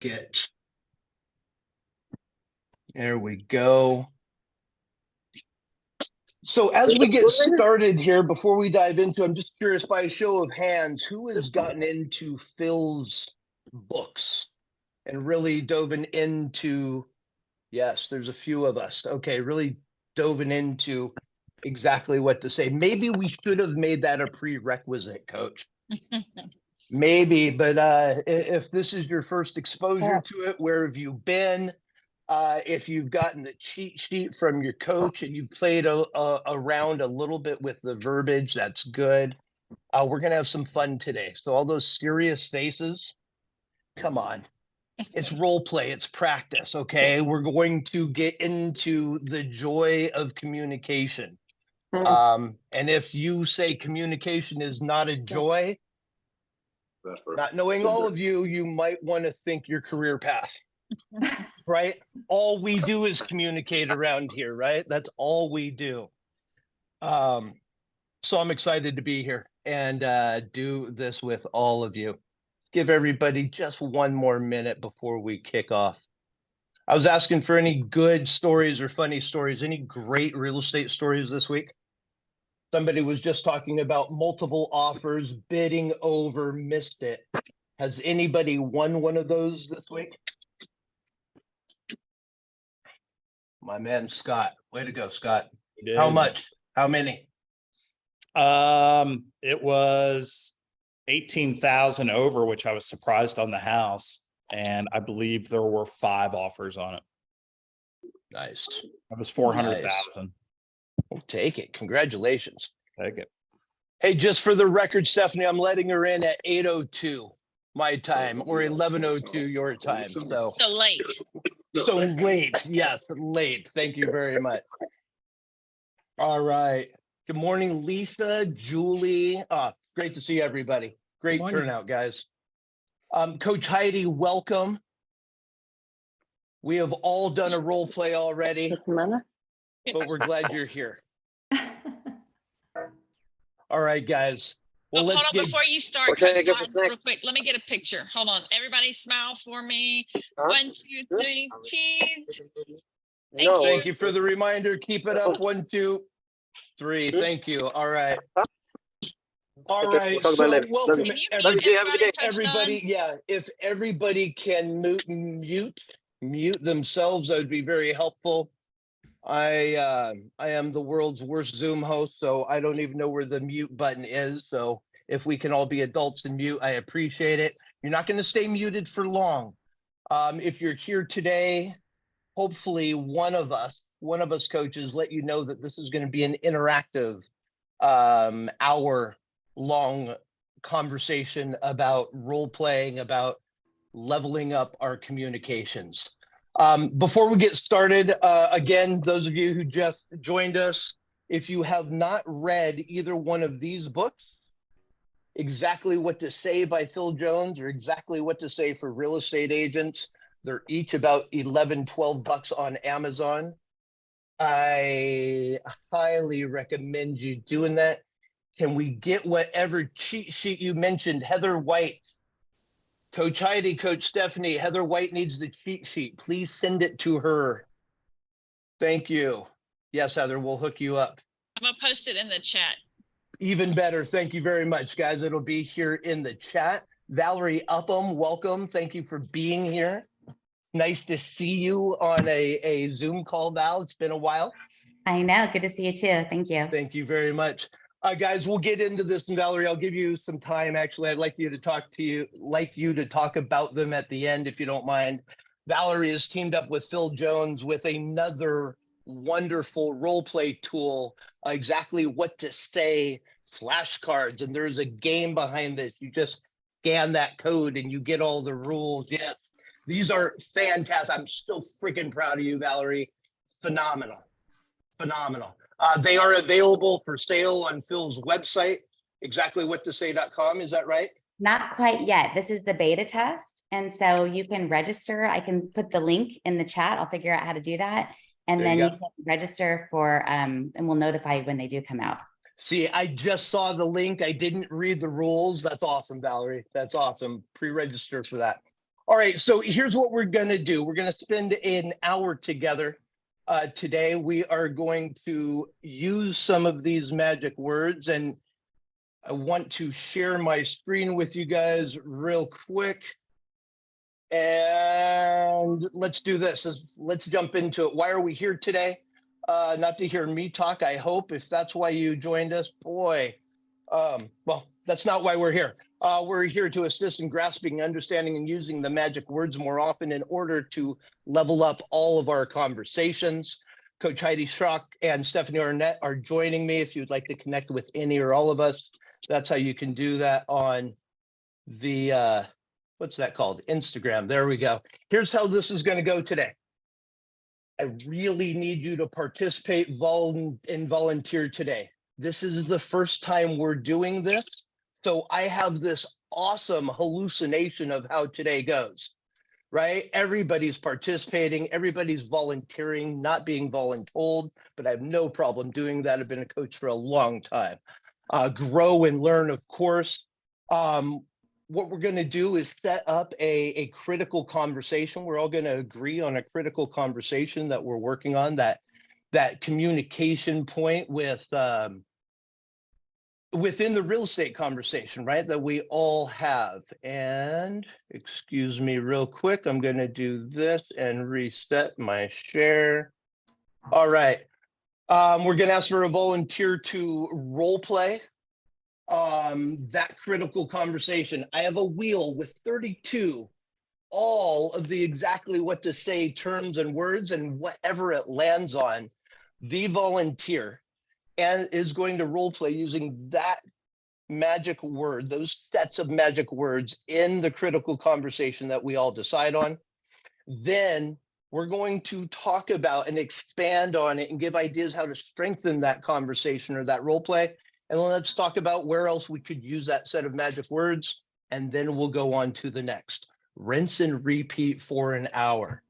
get. There we go. So as we get started here, before we dive into, I'm just curious by a show of hands, who has gotten into Phil's books and really dove into, yes, there's a few of us. Okay, really dove into exactly what to say. Maybe we should have made that a prerequisite, Coach. Maybe, but if this is your first exposure to it, where have you been? If you've gotten the cheat sheet from your coach and you've played around a little bit with the verbiage, that's good. We're going to have some fun today. So all those serious faces, come on. It's role play. It's practice. Okay. We're going to get into the joy of communication. And if you say communication is not a joy, not knowing all of you, you might want to think your career path, right? All we do is communicate around here, right? That's all we do. So I'm excited to be here and do this with all of you. Give everybody just one more minute before we kick off. I was asking for any good stories or funny stories, any great real estate stories this week. Somebody was just talking about multiple offers, bidding over, missed it. Has anybody won one of those this week? My man, Scott. Way to go, Scott. How much? How many? It was 18,000 over, which I was surprised on the house. And I believe there were 5 offers on it. Nice. It was 400,000. We'll take it. Congratulations. Take it. Hey, just for the record, Stephanie, I'm letting her in at 8:02 my time or 11:02 your time. So late. So late. Yes, late. Thank you very much. All right. Good morning, Lisa, Julie. Great to see everybody. Great turnout, guys. Coach Heidi, welcome. We have all done a role play already, but we're glad you're here. All right, guys. Well, hold on, before you start, Coach John, real quick. Let me get a picture. Hold on. Everybody smile for me. 1, 2, 3, cheese. Thank you for the reminder. Keep it up. 1, 2, 3. Thank you. All right. All right. So welcome everybody. Yeah, if everybody can mute themselves, that would be very helpful. I am the world's worst Zoom host, so I don't even know where the mute button is. So if we can all be adults and mute, I appreciate it. You're not going to stay muted for long. If you're here today, hopefully one of us coaches let you know that this is going to be an interactive hour-long conversation about role playing, about leveling up our communications. Before we get started, again, those of you who just joined us, if you have not read either one of these books, Exactly What to Say by Phil Jone or Exactly What to Say for Real Estate Agents, they're each about $11, $12 on Amazon. I highly recommend you doing that. Can we get whatever cheat sheet you mentioned, Heather White? Coach Heidi, Coach Stephanie, Heather White needs the cheat sheet. Please send it to her. Thank you. Yes, Heather, we'll hook you up. I'm going to post it in the chat. Even better. Thank you very much, guys. It'll be here in the chat. Valerie Upham, welcome. Thank you for being here. Nice to see you on a Zoom call, Val. It's been a while. I know. Good to see you too. Thank you. Thank you very much. Guys, we'll get into this, and Valerie, I'll give you some time. Actually, I'd like you to talk about them at the end, if you don't mind. Valerie has teamed up with Phil Jone with another wonderful role play tool, Exactly What to Say flashcards, and there's a game behind this. You just scan that code and you get all the rules. Yes, these are fantastic. I'm so freaking proud of you, Valerie. Phenomenal. They are available for sale on Phil's website, exactlywhattosay.com. Is that right? Not quite yet. This is the beta test. And so you can register. I can put the link in the chat. I'll figure out how to do that. And then you can register for, and we'll notify you when they do come out. See, I just saw the link. I didn't read the rules. That's awesome, Valerie. That's awesome. Pre-register for that. All right, so here's what we're gonna do. We're gonna spend an hour together. Today, we are going to use some of these magic words, and I want to share my screen with you guys real quick. And let's do this. Let's jump into it. Why are we here today? Not to hear me talk, I hope. If that's why you joined us, boy. Well, that's not why we're here. We're here to assist in grasping, understanding, and using the magic words more often in order to level up all of our conversations. Coach Heidi Shrock and Stephanie Arnett are joining me. If you'd like to connect with any or all of us, that's how you can do that on the, what's that called? Instagram. There we go. Here's how this is going to go today. I really need you to participate and volunteer today. This is the first time we're doing this, so I have this awesome hallucination of how today goes, right? Everybody's participating, everybody's volunteering, not being voluntold, but I have no problem doing that. I've been a coach for a long time. Grow and learn, of course. What we're going to do is set up a critical conversation. We're all going to agree on a critical conversation that we're working on, that communication point with within the real estate conversation, right, that we all have. And excuse me real quick, I'm going to do this and reset my share. All right. We're going to ask for a volunteer to role play that critical conversation. I have a wheel with 32 all of the exactly what to say terms and words, and whatever it lands on, the volunteer and is going to role play using that magic word, those sets of magic words in the critical conversation that we all decide on. Then we're going to talk about and expand on it and give ideas how to strengthen that conversation or that role play. And then let's talk about where else we could use that set of magic words. And then we'll go on to the next. Rinse and repeat for an hour.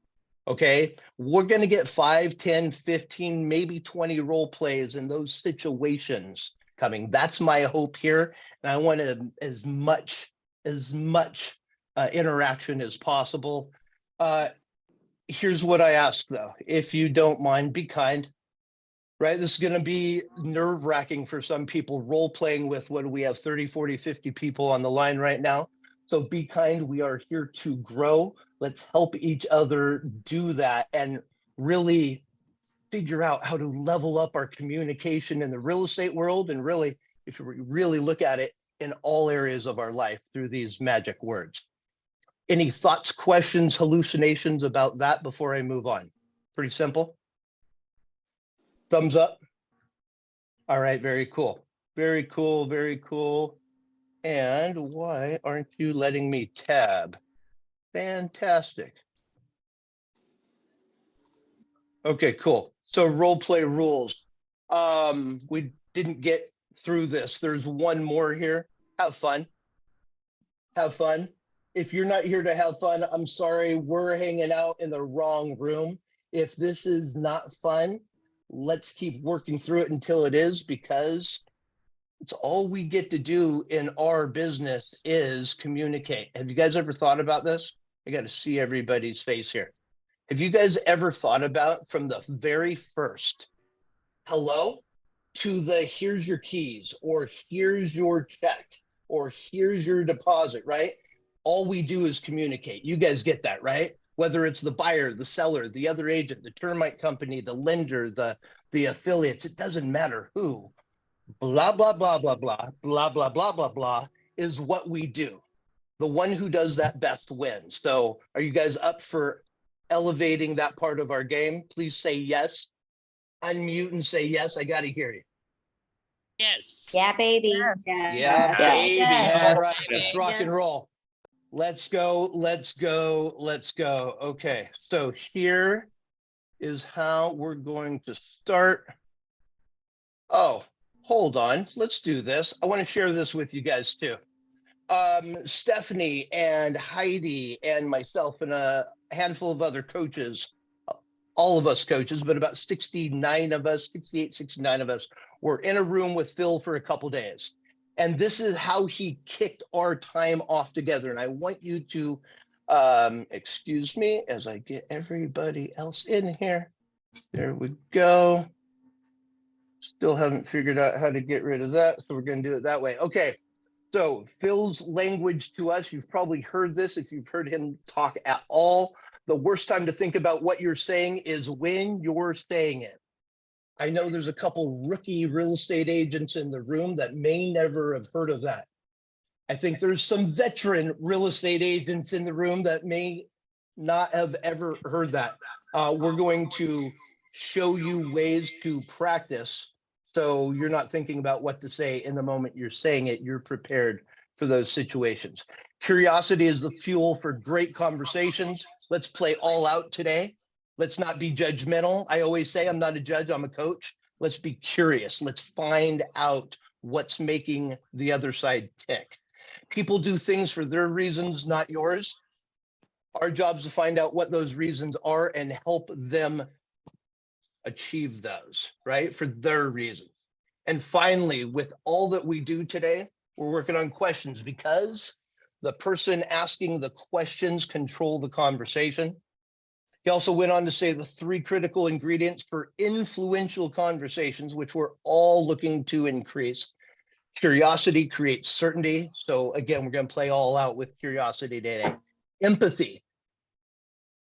Okay, we're going to get 5, 10, 15, maybe 20 role plays in those situations coming. That's my hope here. And I want as much interaction as possible. Here's what I ask, though. If you don't mind, be kind. Right, this is going to be nerve-wracking for some people, role playing with what do we have, 30, 40, 50 people on the line right now. So be kind. We are here to grow. Let's help each other do that and really figure out how to level up our communication in the real estate world. And really, if you really look at it, in all areas of our life through these magic words. Any thoughts, questions, hallucinations about that before I move on? Pretty simple. Thumbs up. All right, very cool. Very cool, very cool. And why aren't you letting me tab? Fantastic. Okay, cool. So role play rules. We didn't get through this. There's one more here. Have fun. Have fun. If you're not here to have fun, I'm sorry, we're hanging out in the wrong room. If this is not fun, let's keep working through it until it is, because it's all we get to do in our business is communicate. Have you guys ever thought about this? I got to see everybody's face here. Have you guys ever thought about from the very first hello to the here's your keys, or here's your check, or here's your deposit, right? All we do is communicate. You guys get that, right? Whether it's the buyer, the seller, the other agent, the termite company, the lender, the affiliates, it doesn't matter who. Blah, blah, blah, blah, blah, blah, blah, blah, blah, blah is what we do. The one who does that best wins. So are you guys up for elevating that part of our game? Please say yes. Unmute and say yes. I got to hear you. Yes. Yeah, baby. Yes. Yeah, Yes. baby. Yes. All right, let's rock and Yes. roll. Let's go, let's go, let's go. Okay, so here is how we're going to start. Oh, hold on. Let's do this. I want to share this with you guys too. Stephanie and Heidi and myself and a handful of other coaches, all of us coaches, but about 69 of us, 68, 69 of us, were in a room with Phil for a couple days. And this is how he kicked our time off together. And I want you to Excuse me as I get everybody else in here. There we go. Still haven't figured out how to get rid of that, so we're going to do it that way. Okay, so Phil's language to us, you've probably heard this if you've heard him talk at all. The worst time to think about what you're saying is when you're saying it. I know there's a couple rookie real estate agents in the room that may never have heard of that. I think there's some veteran real estate agents in the room that may not have ever heard that. We're going to show you ways to practice so you're not thinking about what to say in the moment you're saying it. You're prepared for those situations. Curiosity is the fuel for great conversations. Let's play all out today. Let's not be judgmental. I always say I'm not a judge, I'm a coach. Let's be curious. Let's find out what's making the other side tick. People do things for their reasons, not yours. Our job is to find out what those reasons are and help them achieve those, right? For their reasons. And finally, with all that we do today, we're working on questions because the person asking the questions control the conversation. He also went on to say the 3 critical ingredients for influential conversations, which we're all looking to increase. Curiosity creates certainty. So again, we're going to play all out with curiosity today. Empathy.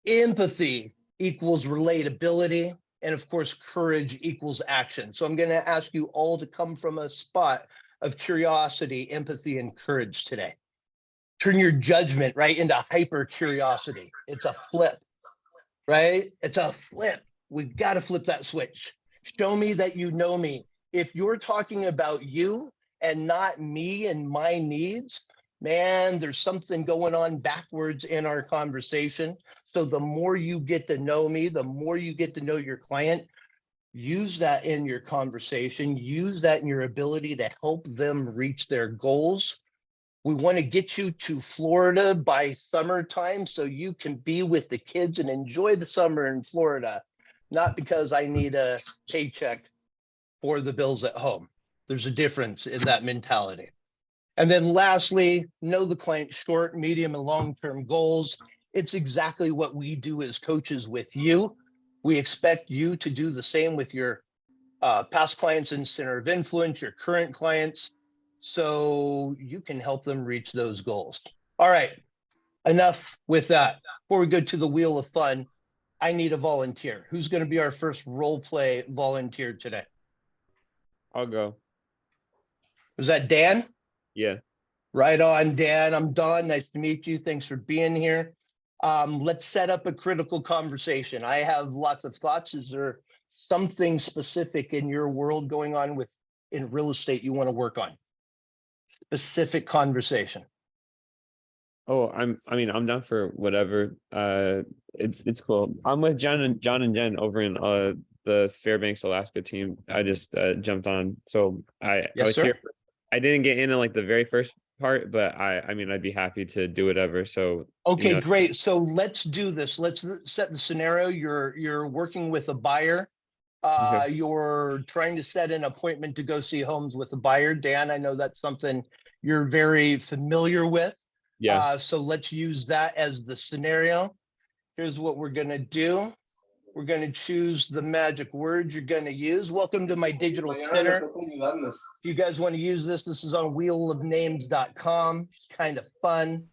Empathy equals relatability. And of course, courage equals action. So I'm going to ask you all to come from a spot of curiosity, empathy, and courage today. Turn your judgment right into hyper curiosity. It's a flip, right? It's a flip. We've got to flip that switch. Show me that you know me. If you're talking about you and not me and my needs, man, there's something going on backwards in our conversation. So the more you get to know me, the more you get to know your client, use that in your conversation, use that in your ability to help them reach their goals. We want to get you to Florida by summertime so you can be with the kids and enjoy the summer in Florida, not because I need a paycheck for the bills at home. There's a difference in that mentality. And then lastly, know the client's short, medium, and long-term goals. It's exactly what we do as coaches with you. We expect you to do the same with your past clients in Center of Influence, your current clients, so you can help them reach those goals. All right, enough with that. Before we go to the wheel of fun, I need a volunteer. Who's going to be our first role play volunteer today? I'll go. Was that Dan? Yeah. Right on, Dan. I'm Don. Nice to meet you. Thanks for being here. Let's set up a critical conversation. I have lots of thoughts. Is there something specific in your world going on in real estate you want to work on? Specific conversation. Oh, I'm down for whatever. It's cool. I'm with John and Jen over in the Fairbanks, Alaska team. I just jumped on. So I was here. I didn't get in like the very first part, but I'd be happy to do whatever. So okay, great. So let's do this. Let's set the scenario. You're working with a buyer. Okay. You're trying to set an appointment to go see homes with a buyer. Dan, I know that's something you're very familiar with. Yeah. So let's use that as the scenario. Here's what we're going to do. We're going to choose the magic words you're going to use. Welcome to my digital center. If you guys want to use this, this is on wheelofnames.com. It's kind of fun.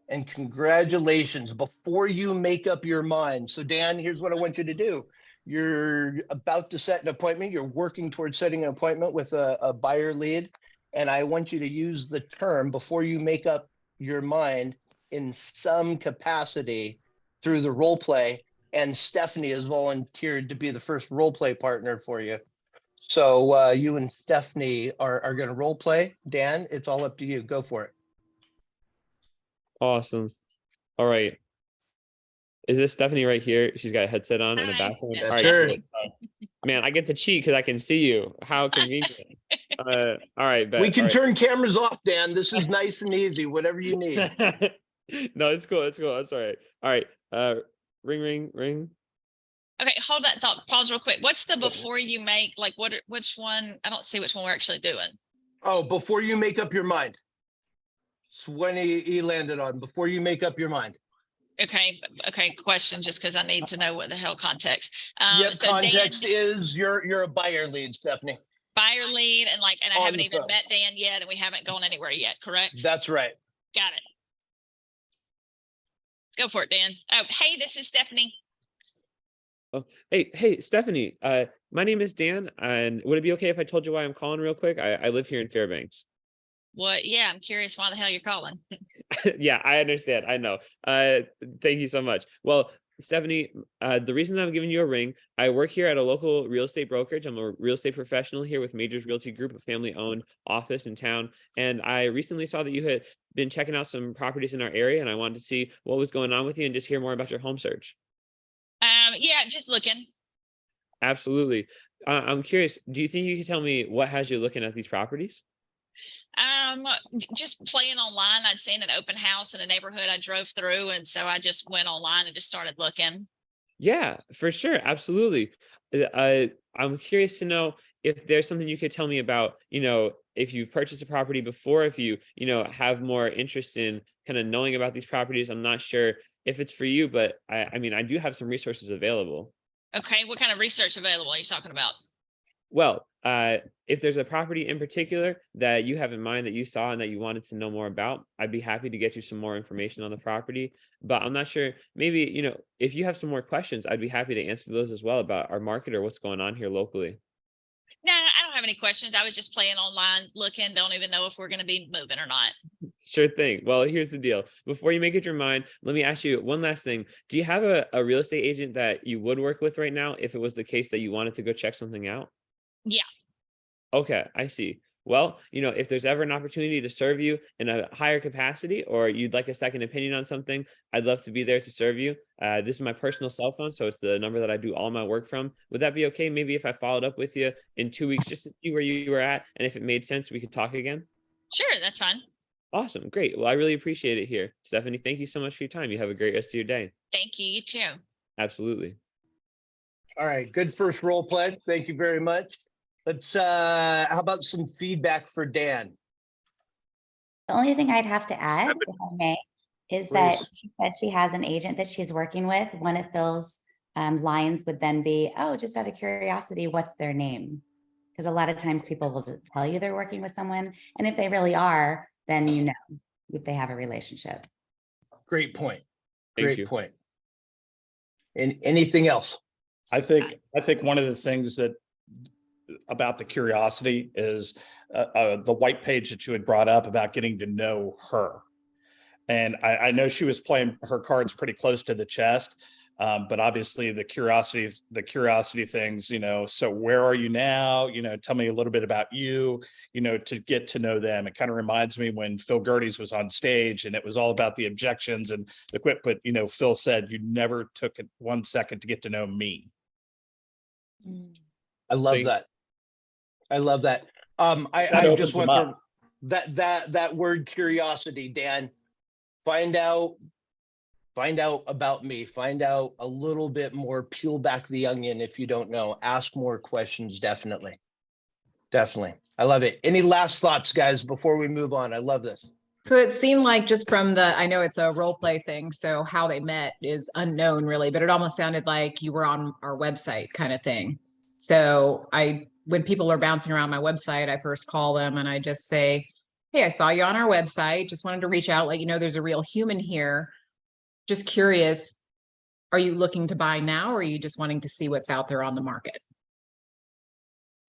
And congratulations. Before you make up your mind. So Dan, here's what I want you to do. You're about to set an appointment. You're working towards setting an appointment with a buyer lead. And I want you to use the term before you make up your mind in some capacity through the role play. And Stephanie has volunteered to be the first role play partner for you. So you and Stephanie are going to role play. Dan, it's all up to you. Go for it. Awesome. All right. Is this Stephanie right here? She's got a headset on and a background. That's All right. her. Man, I get to cheat because I can see you. How convenient. All right. Bet. We can All right. turn cameras off, Dan. This is nice and easy. Whatever you need. No, it's cool. It's cool. That's all right. All right. Ring. Okay, hold that thought. Pause real quick. What's the before you make, like which one? I don't see which one we're actually doing. Oh, before you make up your mind. It's when he landed on, before you make up your mind. Okay, question, just because I need to know what the hell context. Yep, So context Dan, is you're a buyer lead, Stephanie. buyer lead, and I On haven't the even phone. met Dan yet, and we haven't gone anywhere yet, correct? That's right. Got it. Go for it, Dan. Oh, hey, this is Stephanie. Oh, hey, Stephanie. My name is Dan, and would it be okay if I told you why I'm calling real quick? I live here in Fairbanks. What? Yeah, I'm curious why the hell you're calling. Yeah, I understand. I know. Thank you so much. Well, Stephanie, the reason I'm giving you a ring, I work here at a local real estate brokerage. I'm a real estate professional here with Majors Realty Group, a family-owned office in town. And I recently saw that you had been checking out some properties in our area, and I wanted to see what was going on with you and just hear more about your home search. Yeah, just looking. Absolutely. I'm curious, do you think you could tell me what has you looking at these properties? Just playing online. I'd seen an open house in a neighborhood I drove through, and so I just went online and just started looking. Yeah, for sure. Absolutely. I'm curious to know if there's something you could tell me about, if you've purchased a property before, if you, have more interest in kind of knowing about these properties. I'm not sure if it's for you, but I mean, I do have some resources available. Okay, what kind of research available are you talking about? Well, if there's a property in particular that you have in mind that you saw and that you wanted to know more about, I'd be happy to get you some more information on the property. But I'm not sure, maybe, if you have some more questions, I'd be happy to answer those as well about our market or what's going on here locally. Nah, I don't have any questions. I was just playing online, looking, don't even know if we're going to be moving or not. Sure thing. Well, here's the deal. Before you make up your mind, let me ask you one last thing. Do you have a real estate agent that you would work with right now if it was the case that you wanted to go check something out? Yeah. Okay, I see. Well, if there's ever an opportunity to serve you in a higher capacity or you'd like a second opinion on something, I'd love to be there to serve you. This is my personal cell phone, so it's the number that I do all my work from. Would that be okay? Maybe if I followed up with you in 2 weeks just to see where you were at, and if it made sense, we could talk again? Sure, that's fine. Awesome. Great. Well, I really appreciate it here. Stephanie, thank you so much for your time. You have a great rest of your day. Thank you. You too. Absolutely. All right, good first role play. Thank you very much. Let's how about some feedback for Dan? The only thing I'd have to add, if I may, is that Please. she said she has an agent that she's working with. One of Phil's lines would then be, oh, just out of curiosity, what's their name? Because a lot of times people will just tell you they're working with someone. And if they really are, then if they have a relationship. Great point. Thank Great you. point. And anything else? I think one of the things that about the curiosity is the white page that you had brought up about getting to know her. And I know she was playing her cards pretty close to the chest, but obviously the curiosity things, so where are you now? Tell me a little bit about you, to get to know them. It kind of reminds me when Phil Gerdes was on stage and it was all about the objections and the quit, but Phil said, you never took 1 second to get to know me. I love that. I love that. I just went through that word curiosity, Dan. Find out about me. Find out a little bit more. Peel back the onion if you don't know. Ask more questions. Definitely. I love it. Any last thoughts, guys, before we move on? I love this. So it seemed like just from I know it's a role play thing, so how they met is unknown really, but it almost sounded like you were on our website kind of thing. So when people are bouncing around my website, I first call them and I just say, hey, I saw you on our website. Just wanted to reach out, let you know there's a real human here. Just curious, are you looking to buy now or are you just wanting to see what's out there on the market?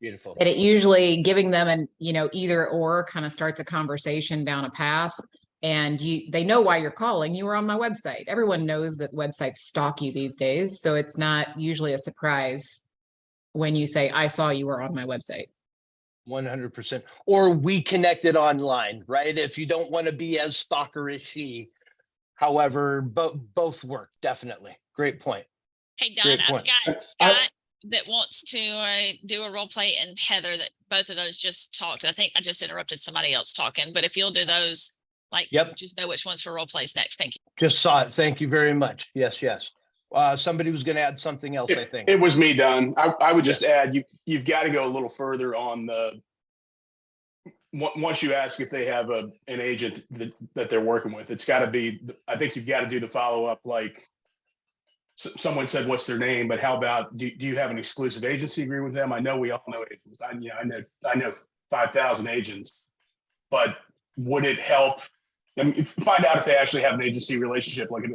Beautiful. And it usually giving them an, either or kind of starts a conversation down a path. And they know why you're calling. You were on my website. Everyone knows that websites stalk you these days. So it's not usually a surprise when you say, I saw you were on my website. 100%. Or we connected online, right? If you don't want to be as stalkerish, however, both work. Definitely. Great point. Hey, Don, I've got Scott that wants to do a role play, and Heather that both of those just talked. I think I just interrupted somebody else talking, but if you'll do those, just know which ones for role plays next. Thank you. Just saw it. Thank you very much. Yes. Somebody was going to add something else, I think. It was me, Don. I would just add, you've got to go a little further on the once you ask if they have an agent that they're working with, it's got to be, I think you've got to do the follow-up, like someone said, what's their name? But how about, do you have an exclusive agency agreement with them? I know we all know agents. I know 5,000 agents, but would it help? I mean, find out if they actually have an agency relationship, like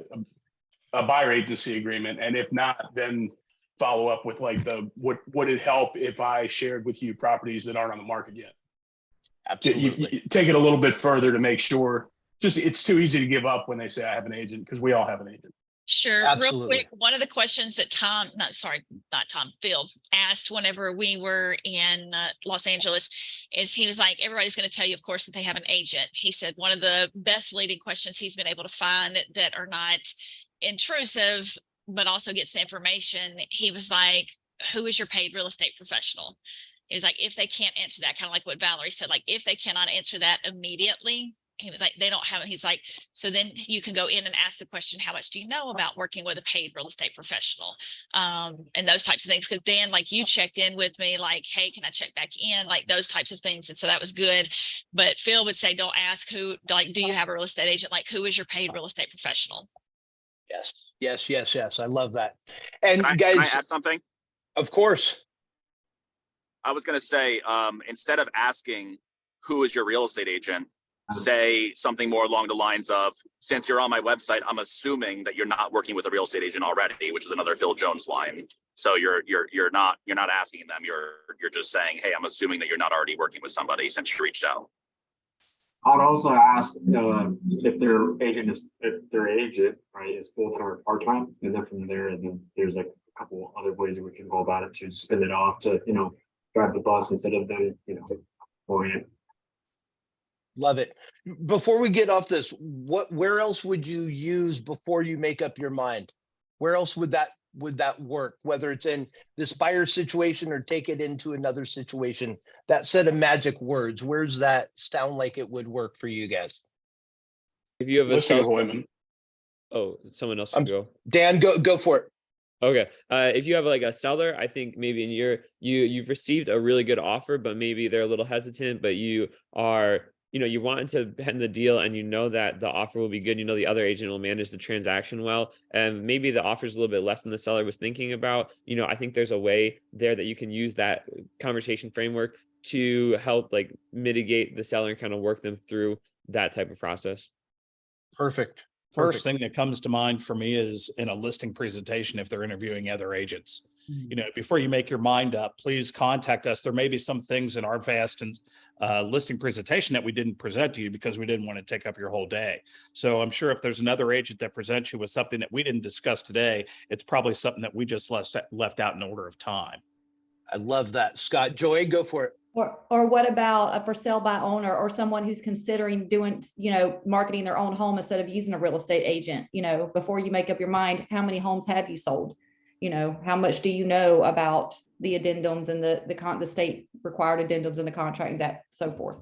a buyer agency agreement. And if not, then follow up with like would it help if I shared with you properties that aren't on the market yet? Absolutely. You take it a little bit further to make sure. It's too easy to give up when they say I have an agent, because we all have an agent. Sure. Absolutely. Real quick, one of the questions that Phil asked whenever we were in Los Angeles is, he was like, everybody's going to tell you, of course, that they have an agent. He said one of the best leading questions he's been able to find that are not intrusive, but also gets the information. He was like, who is your paid real estate professional? He's like, if they can't answer that, kind of like what Valerie said, like if they cannot answer that immediately, he was like, they don't have it. He's like, so then you can go in and ask the question, how much do you know about working with a paid real estate professional? And those types of things. Because Dan, like you checked in with me, like, hey, can I check back in? Like those types of things. And so that was good. But Phil would say, don't ask who, like, do you have a real estate agent? Like, who is your paid real estate professional? Yes. I love that. And can guys, I add something? Of course. I was going to say, instead of asking who is your real estate agent, say something more along the lines of, since you're on my website, I'm assuming that you're not working with a real estate agent already, which is another Phil Jones line. So you're not asking them, you're just saying, hey, I'm assuming that you're not already working with somebody since you reached out. I'd also ask if their agent right is full-time or part-time, and then from there, and then there's like a couple other ways that we can go about it to spin it off to drive the bus instead of them orient. Love it. Before we get off this, where else would you use before you make up your mind? Where else would that work? Whether it's in this buyer situation or take it into another situation, that set of magic words, where's that sound like it would work for you guys? If you have a Listing appointment. Oh, someone else can go. Dan, go for it. Okay. If you have like a seller, I think maybe you've received a really good offer, but maybe they're a little hesitant, but you are, you want to end the deal and that the offer will be good. The other agent will manage the transaction well. And maybe the offer is a little bit less than the seller was thinking about. I think there's a way there that you can use that conversation framework to help like mitigate the seller and kind of work them through that type of process. Perfect. First thing that comes to mind for me is in a listing presentation, if they're interviewing other agents. Before you make your mind up, please contact us. There may be some things in our vast and listing presentation that we didn't present to you because we didn't want to take up your whole day. So I'm sure if there's another agent that presents you with something that we didn't discuss today, it's probably something that we just left out in order of time. I love that. Scott, Joy, go for it. Or what about a for sale by owner, or someone who's considering doing, marketing their own home instead of using a real estate agent? Before you make up your mind, how many homes have you sold? How much do you know about the addendums and the state required addendums and the contract, that so forth.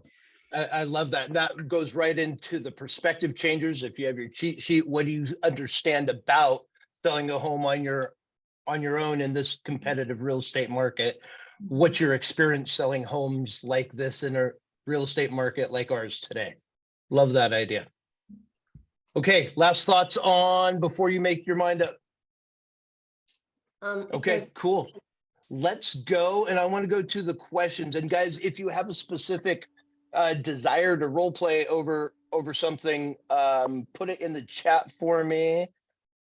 I love that. That goes right into the perspective changers. If you have your cheat sheet, what do you understand about selling a home on your own in this competitive real estate market? What's your experience selling homes like this in a real estate market like ours today? Love that idea. Okay, last thoughts on before you make your mind up. Okay, cool. Let's go. And I want to go to the questions. And guys, if you have a specific desire to role play over something, put it in the chat for me.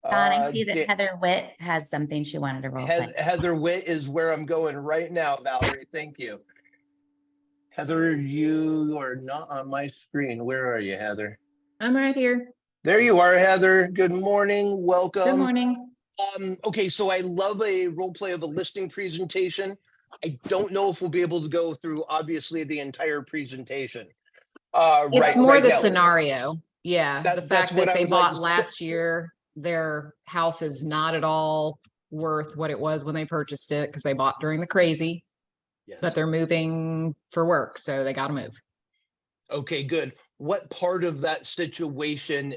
Don, I see that Heather Witt has something she wanted to role play. Heather Witt is where I'm going right now, Valerie. Thank you. Heather, you are not on my screen. Where are you, Heather? I'm right here. There you are, Heather. Good morning. Welcome. Good morning. Okay, so I love a role play of a listing presentation. I don't know if we'll be able to go through, obviously, the entire presentation. It's more right the now. scenario. Yeah, the fact that they bought like last year, their house is not at all worth what it was when they purchased it because they bought during the crazy. Yes. But they're moving for work, so they got to move. Okay, good. What part of that situation,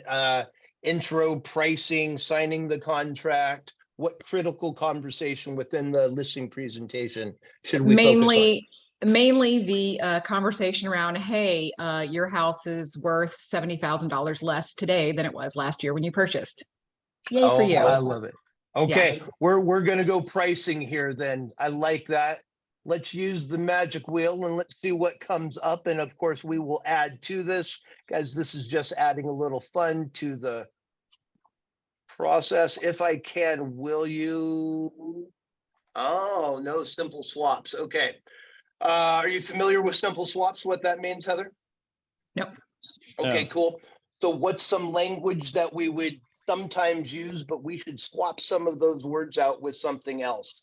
intro, pricing, signing the contract, what critical conversation within the listing presentation should we focus on? Mainly the conversation around, hey, your house is worth $70,000 less today than it was last year when you purchased. Yay for you. I love it. Okay, we're gonna go pricing here then. I like that. Let's use the magic wheel and let's see what comes up. And of course, we will add to this. Guys, this is just adding a little fun to the process. If I can, will you? Oh, no, simple swaps. Okay. Are you familiar with simple swaps? What that means, Heather? Nope. Okay, No. cool. So what's some language that we would sometimes use, but we should swap some of those words out with something else?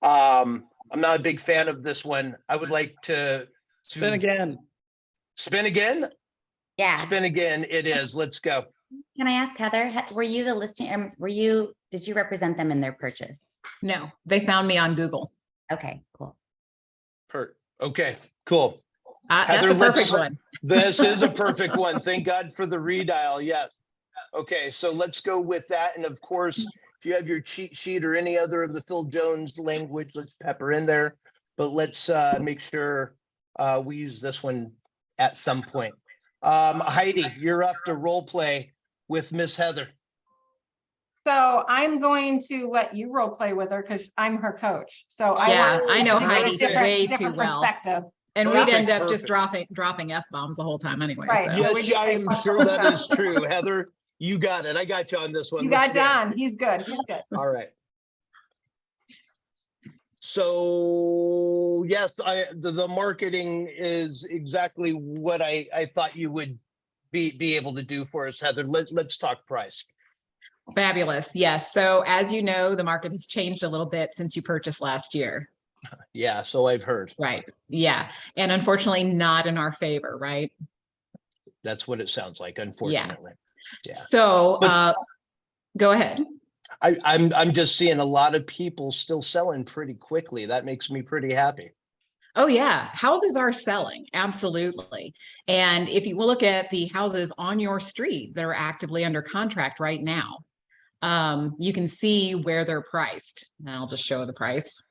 I'm not a big fan of this one. I would like to Spin again. spin again. Yeah. Spin again. It is. Let's go. Can I ask Heather, were you the listing, did you represent them in their purchase? No, they found me on Google. Okay, cool. Okay, cool. That's Heather, a perfect let's- one. This is a perfect one. Thank God for the redial. Yes. Okay, so let's go with that. And of course, if you have your cheat sheet or any other of the Phil Jones language, let's pepper in there. But let's make sure we use this one at some point. Heidi, you're up to role play with Miss Heather. So I'm going to let you role play with her because I'm her coach. So Yeah, I know perfect. Heidi way too different well. perspective. And Perfect, we'd end up just perfect. dropping F-bombs the whole time anyway. Right. So. Yeah. Yes, I am sure that is true. Heather, you got it. I got you on this one. You Let's got go. John. He's good. He's good. All right. So yes, the marketing is exactly what I thought you would be able to do for us, Heather. Let's talk price. Fabulous. Yes. So as you know, the market has changed a little bit since you purchased last year. Yeah, so I've heard. Right. Yeah. And unfortunately not in our favor, right? That's what it sounds like, unfortunately. Yeah. So go ahead. I'm just seeing a lot of people still selling pretty quickly. That makes me pretty happy. Oh yeah, houses are selling, absolutely. And if you will look at the houses on your street that are actively under contract right now, you can see where they're priced. And I'll just show the price.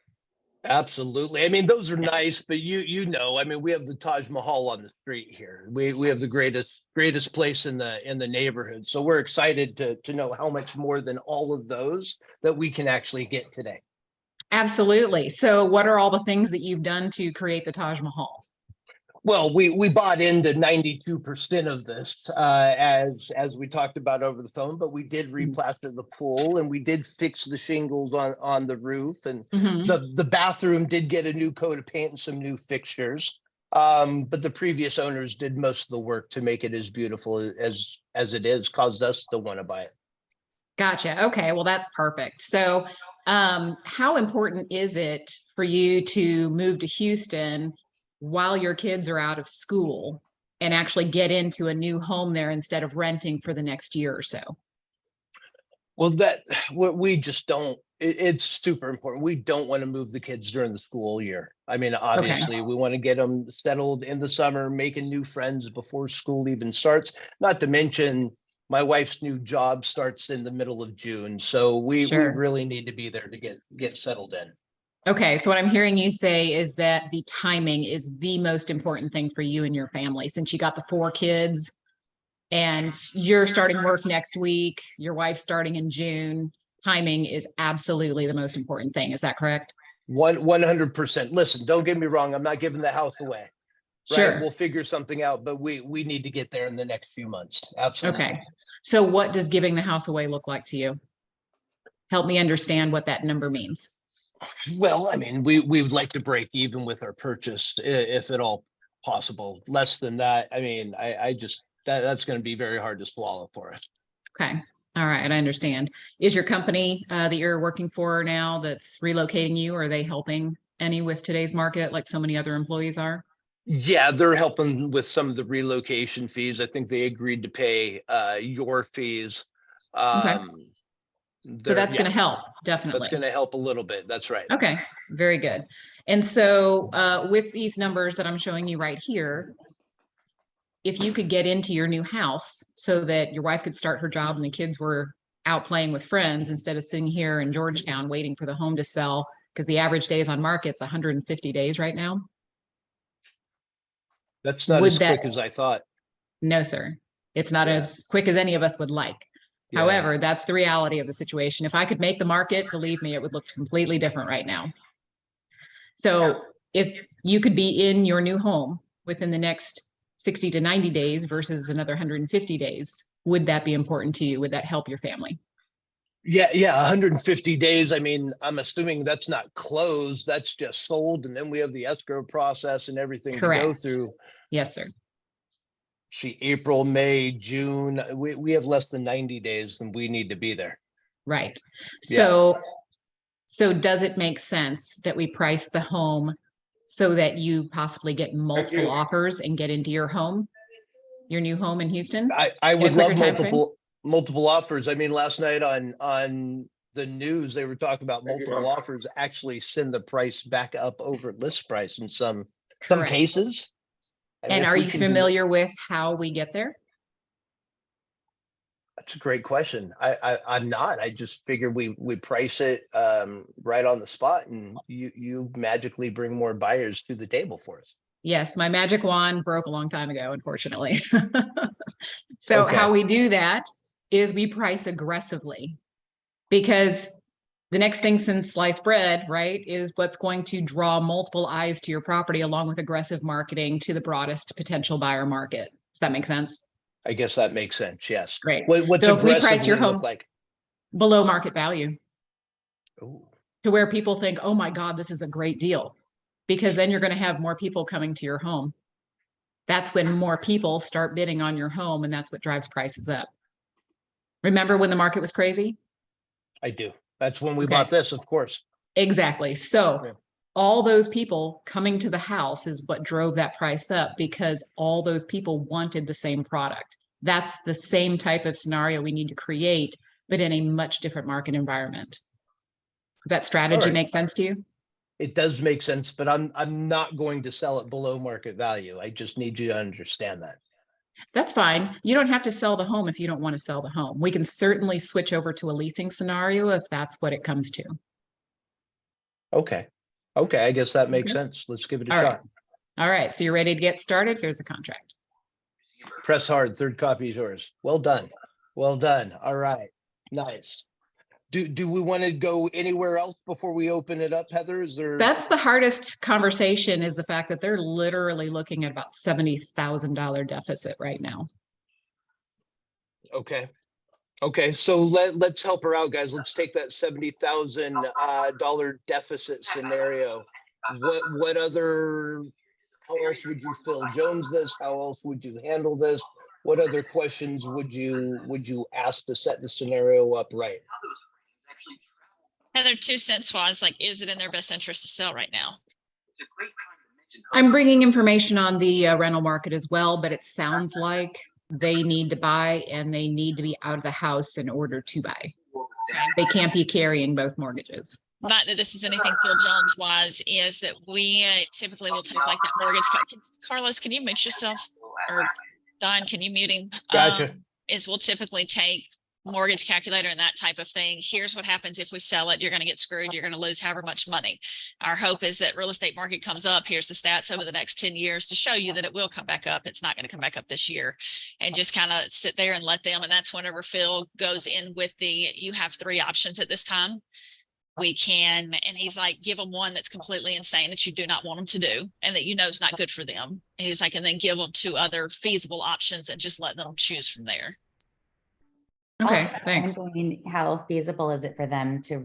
Absolutely. I mean, those are nice, but you know, I mean, we have the Taj Mahal on the street here. We have the greatest place in the neighborhood. So we're excited to know how much more than all of those that we can actually get today. Absolutely. So what are all the things that you've done to create the Taj Mahal? Well, we bought into 92% of this, as we talked about over the phone, but we did replaster the pool and we did fix the shingles on the roof, and the bathroom did get a new coat of paint and some new fixtures. But the previous owners did most of the work to make it as beautiful as it is, caused us to want to buy it. Gotcha. Okay. Well, that's perfect. So how important is it for you to move to Houston while your kids are out of school and actually get into a new home there instead of renting for the next year or so? Well, we just don't, it's super important. We don't want to move the kids during the school year. I mean, obviously we want to get them settled in the summer, making new friends before school even starts, not to mention my wife's new job starts in the middle of June. So we really need to be there to get settled in. Okay, so what I'm hearing you say is that the timing is the most important thing for you and your family, since you got the 4 kids and you're starting work next week, your wife's starting in June. Timing is absolutely the most important thing. Is that correct? 100%. Listen, don't get me wrong. I'm not giving the house away. Right? Sure. We'll figure something out, but we need to get there in the next few months. Absolutely. Okay. So what does giving the house away look like to you? Help me understand what that number means. Well, I mean, we would like to break even with our purchase if at all possible. Less than that, I mean, I just that's going to be very hard to swallow for us. Okay. All right. I understand. Is your company that you're working for now that's relocating you, are they helping any with today's market like so many other employees are? Yeah, they're helping with some of the relocation fees. I think they agreed to pay your fees. Okay. So that's going to help, definitely. That's going to help a little bit. That's right. Okay, very good. And so with these numbers that I'm showing you right here, if you could get into your new house so that your wife could start her job and the kids were out playing with friends instead of sitting here in Georgetown waiting for the home to sell, because the average days on market's 150 days right now. That's not Would as that- quick as I thought. No, sir. It's not Yeah. as quick as any of us would like. Yeah. However, that's the reality of the situation. If I could make the market, believe me, it would look completely different right now. So if you could be in your new home within the next 60 to 90 days versus another 150 days, would that be important to you? Would that help your family? Yeah, 150 days. I mean, I'm assuming that's not closed. That's just sold, and then we have the escrow process and everything to go Correct. through. Yes, sir. See, April, May, June. We have less than 90 days, and we need to be there. Right. Yeah. So does it make sense that we price the home so that you possibly get multiple offers and get into your home, your new home in Houston? I would love quicker timeframe? multiple offers. I mean, last night on the news, they were talking about multiple offers actually send the price back up over list price in some Correct. cases. And if are we you can do that- familiar with how we get there? That's a great question. I'm not. I just figure we price it right on the spot, and you magically bring more buyers to the table for us. Yes, my magic wand broke a long time ago, unfortunately. So Okay. how we do that is we price aggressively, because the next thing since sliced bread, right, is what's going to draw multiple eyes to your property along with aggressive marketing to the broadest potential buyer market. Does that make sense? I guess that makes sense. Yes. Great. What's So if we price your aggressively home look like? below market value, Ooh. to where people think, oh my God, this is a great deal, because then you're going to have more people coming to your home. That's when more people start bidding on your home, and that's what drives prices up. Remember when the market was crazy? I do. That's when we Okay. bought this, of course. Exactly. So Yeah. all those people coming to the house is what drove that price up, because all those people wanted the same product. That's the same type of scenario we need to create, but in a much different market environment. Does that strategy right. make sense to you? It does make sense, but I'm not going to sell it below market value. I just need you to understand that. That's fine. You don't have to sell the home if you don't want to sell the home. We can certainly switch over to a leasing scenario if that's what it comes to. Okay. Okay, I guess that makes Okay. sense. Let's give it a All right. shot. All right. So you're ready to get started? Here's the contract. Press hard. Third copy is yours. Well done. Well done. All right. Nice. Do we want to go anywhere else before we open it up, Heather? Is there? That's the hardest conversation, is the fact that they're literally looking at about $70,000 deficit right now. Okay. Okay, so let's help her out, guys. Let's take that $70,000 deficit scenario. What other? How else would you Phil Jones this? How else would you handle this? What other questions would you ask to set the scenario up right? Heather, 2 cents wise, like, is it in their best interest to sell right now? I'm bringing information on the rental market as well, but it sounds like they need to buy and they need to be out of the house in order to buy. They can't be carrying both mortgages. Not that this is anything Phil Jones wise, is that we typically will take like that mortgage. Carlos, can you mute yourself? Or Don, can you mute him? Gotcha. Is we'll typically take mortgage calculator and that type of thing. Here's what happens if we sell it. You're going to get screwed. You're going to lose however much money. Our hope is that real estate market comes up. Here's the stats over the next 10 years to show you that it will come back up. It's not going to come back up this year, and just kind of sit there and let them. And that's whenever Phil goes in with you have 3 options at this time. We can, and he's like, give them one that's completely insane that you do not want them to do and that is not good for them. And he's like, and then give them 2 other feasible options and just let them choose from there. Okay, Also, thanks. I'm wondering, how feasible is it for them to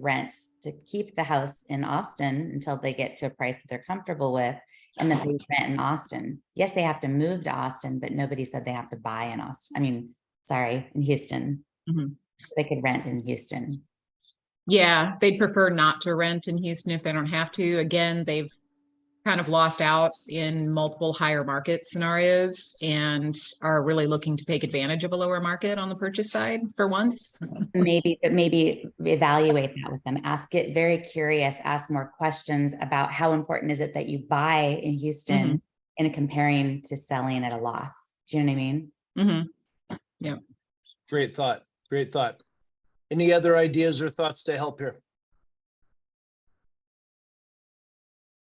keep the house in Austin until they get to a price that they're comfortable with, and then they rent in Austin? Yes, they have to move to Austin, but nobody said they have to buy in Austin. I mean, sorry, in Houston. Mhm. They could rent in Houston. Yeah, they'd prefer not to rent in Houston if they don't have to. Again, they've kind of lost out in multiple higher market scenarios and are really looking to take advantage of a lower market on the purchase side for once. Maybe evaluate that with them. Ask it very curious, ask more questions about how important is it that you buy in Houston and comparing to selling at a loss. Do you know what I mean? Mm-hmm. Yeah. Great thought. Great thought. Any other ideas or thoughts to help here?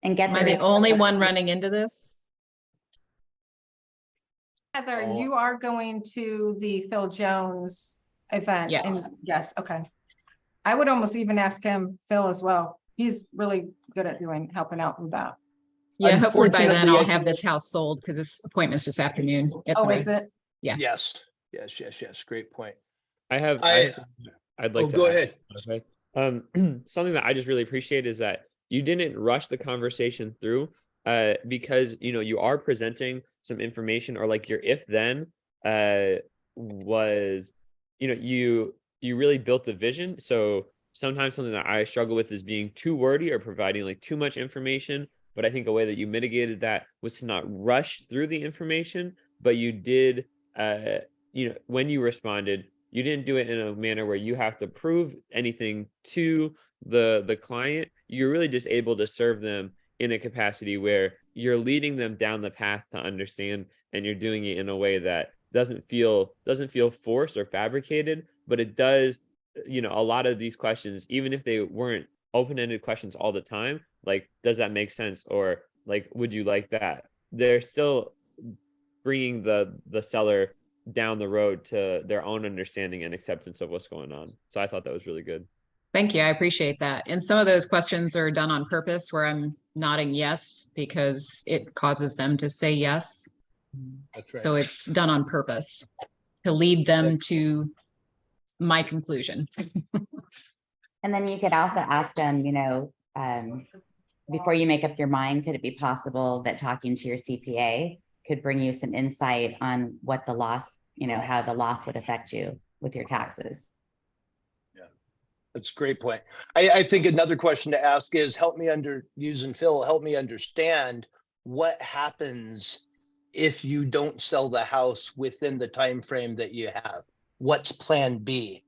And get Am I the only one running into this? Heather, Oh. you are going to the Phil Jones event? Yes. Yes, okay. I would almost even ask him, Phil, as well. He's really good at helping out with that. Yeah, hopefully by then Unfortunately, I'll have this house sold because this appointment's this afternoon. at Oh, 3. is it? Yeah. Yes. Great point. I have I'd like to go add, ahead. okay. Something that I just really appreciate is that you didn't rush the conversation through, because you are presenting some information, or like your if then was, you really built the vision. So sometimes something that I struggle with is being too wordy or providing like too much information. But I think a way that you mitigated that was to not rush through the information, but you did, when you responded, you didn't do it in a manner where you have to prove anything to the client. You're really just able to serve them in a capacity where you're leading them down the path to understand, and you're doing it in a way that doesn't feel forced or fabricated, but it does. A lot of these questions, even if they weren't open-ended questions all the time, like, does that make sense, or like, would you like that, they're still bringing the seller down the road to their own understanding and acceptance of what's going on. So I thought that was really good. Thank you. I appreciate that. And some of those questions are done on purpose where I'm nodding yes because it causes them to say yes. That's right. So it's done on purpose to lead them to my conclusion. And then you could also ask them, before you make up your mind, could it be possible that talking to your CPA could bring you some insight on what the loss, how the loss would affect you with your taxes? That's a great point. I think another question to ask is, help me understand what happens if you don't sell the house within the time frame that you have. What's plan B,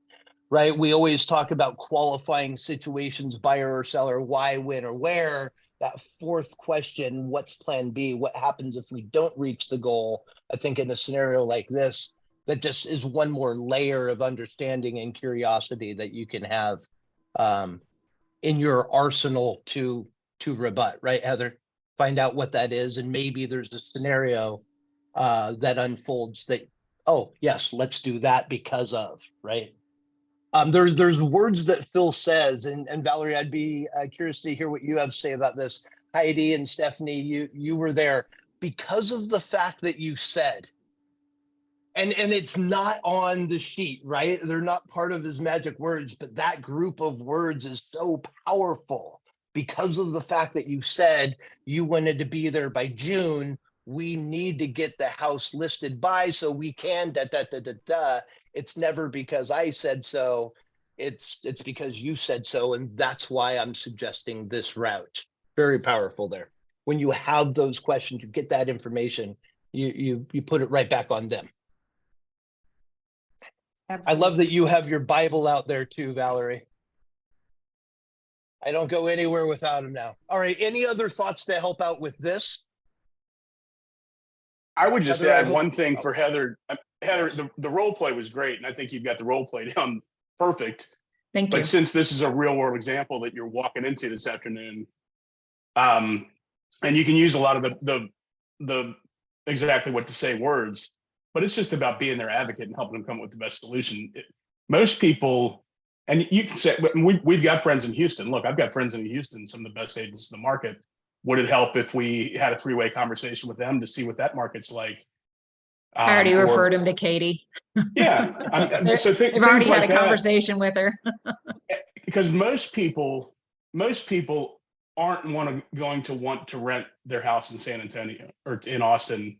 right? We always talk about qualifying situations, buyer or seller, why, when, or where. That fourth question, what's plan B? What happens if we don't reach the goal? I think in a scenario like this, that just is one more layer of understanding and curiosity that you can have in your arsenal to rebut, right, Heather? Find out what that is, and maybe there's a scenario that unfolds that, oh yes, let's do that because of, right? There's words that Phil says, and Valerie, I'd be curious to hear what you have to say about this. Heidi and Stephanie, you were there because of the fact that you said. And it's not on the sheet, right? They're not part of his magic words, but that group of words is so powerful because of the fact that you said you wanted to be there by June. We need to get the house listed by so we can . It's never because I said so. It's because you said so, and that's why I'm suggesting this route. Very powerful there. When you have those questions, you get that information, you put it right back on them. Absolutely. I love that you have your Bible out there too, Valerie. I don't go anywhere without him now. All right, any other thoughts to help out with this? I would just Heather, add one thing for Heather. Heather, Yes. the role play was great, and I think you've got the role play down perfect. Thank you. But since this is a real world example that you're walking into this afternoon, and you can use a lot of the exactly what to say words, but it's just about being their advocate and helping them come up with the best solution. Most people, and you can say, we've got friends in Houston. Look, I've got friends in Houston, some of the best agents in the market. Would it help if we had a three-way conversation with them to see what that market's like? I already referred him to Katie. Yeah. So they've already had a conversation with her. Because most people aren't going to want to rent their house in San Antonio or in Austin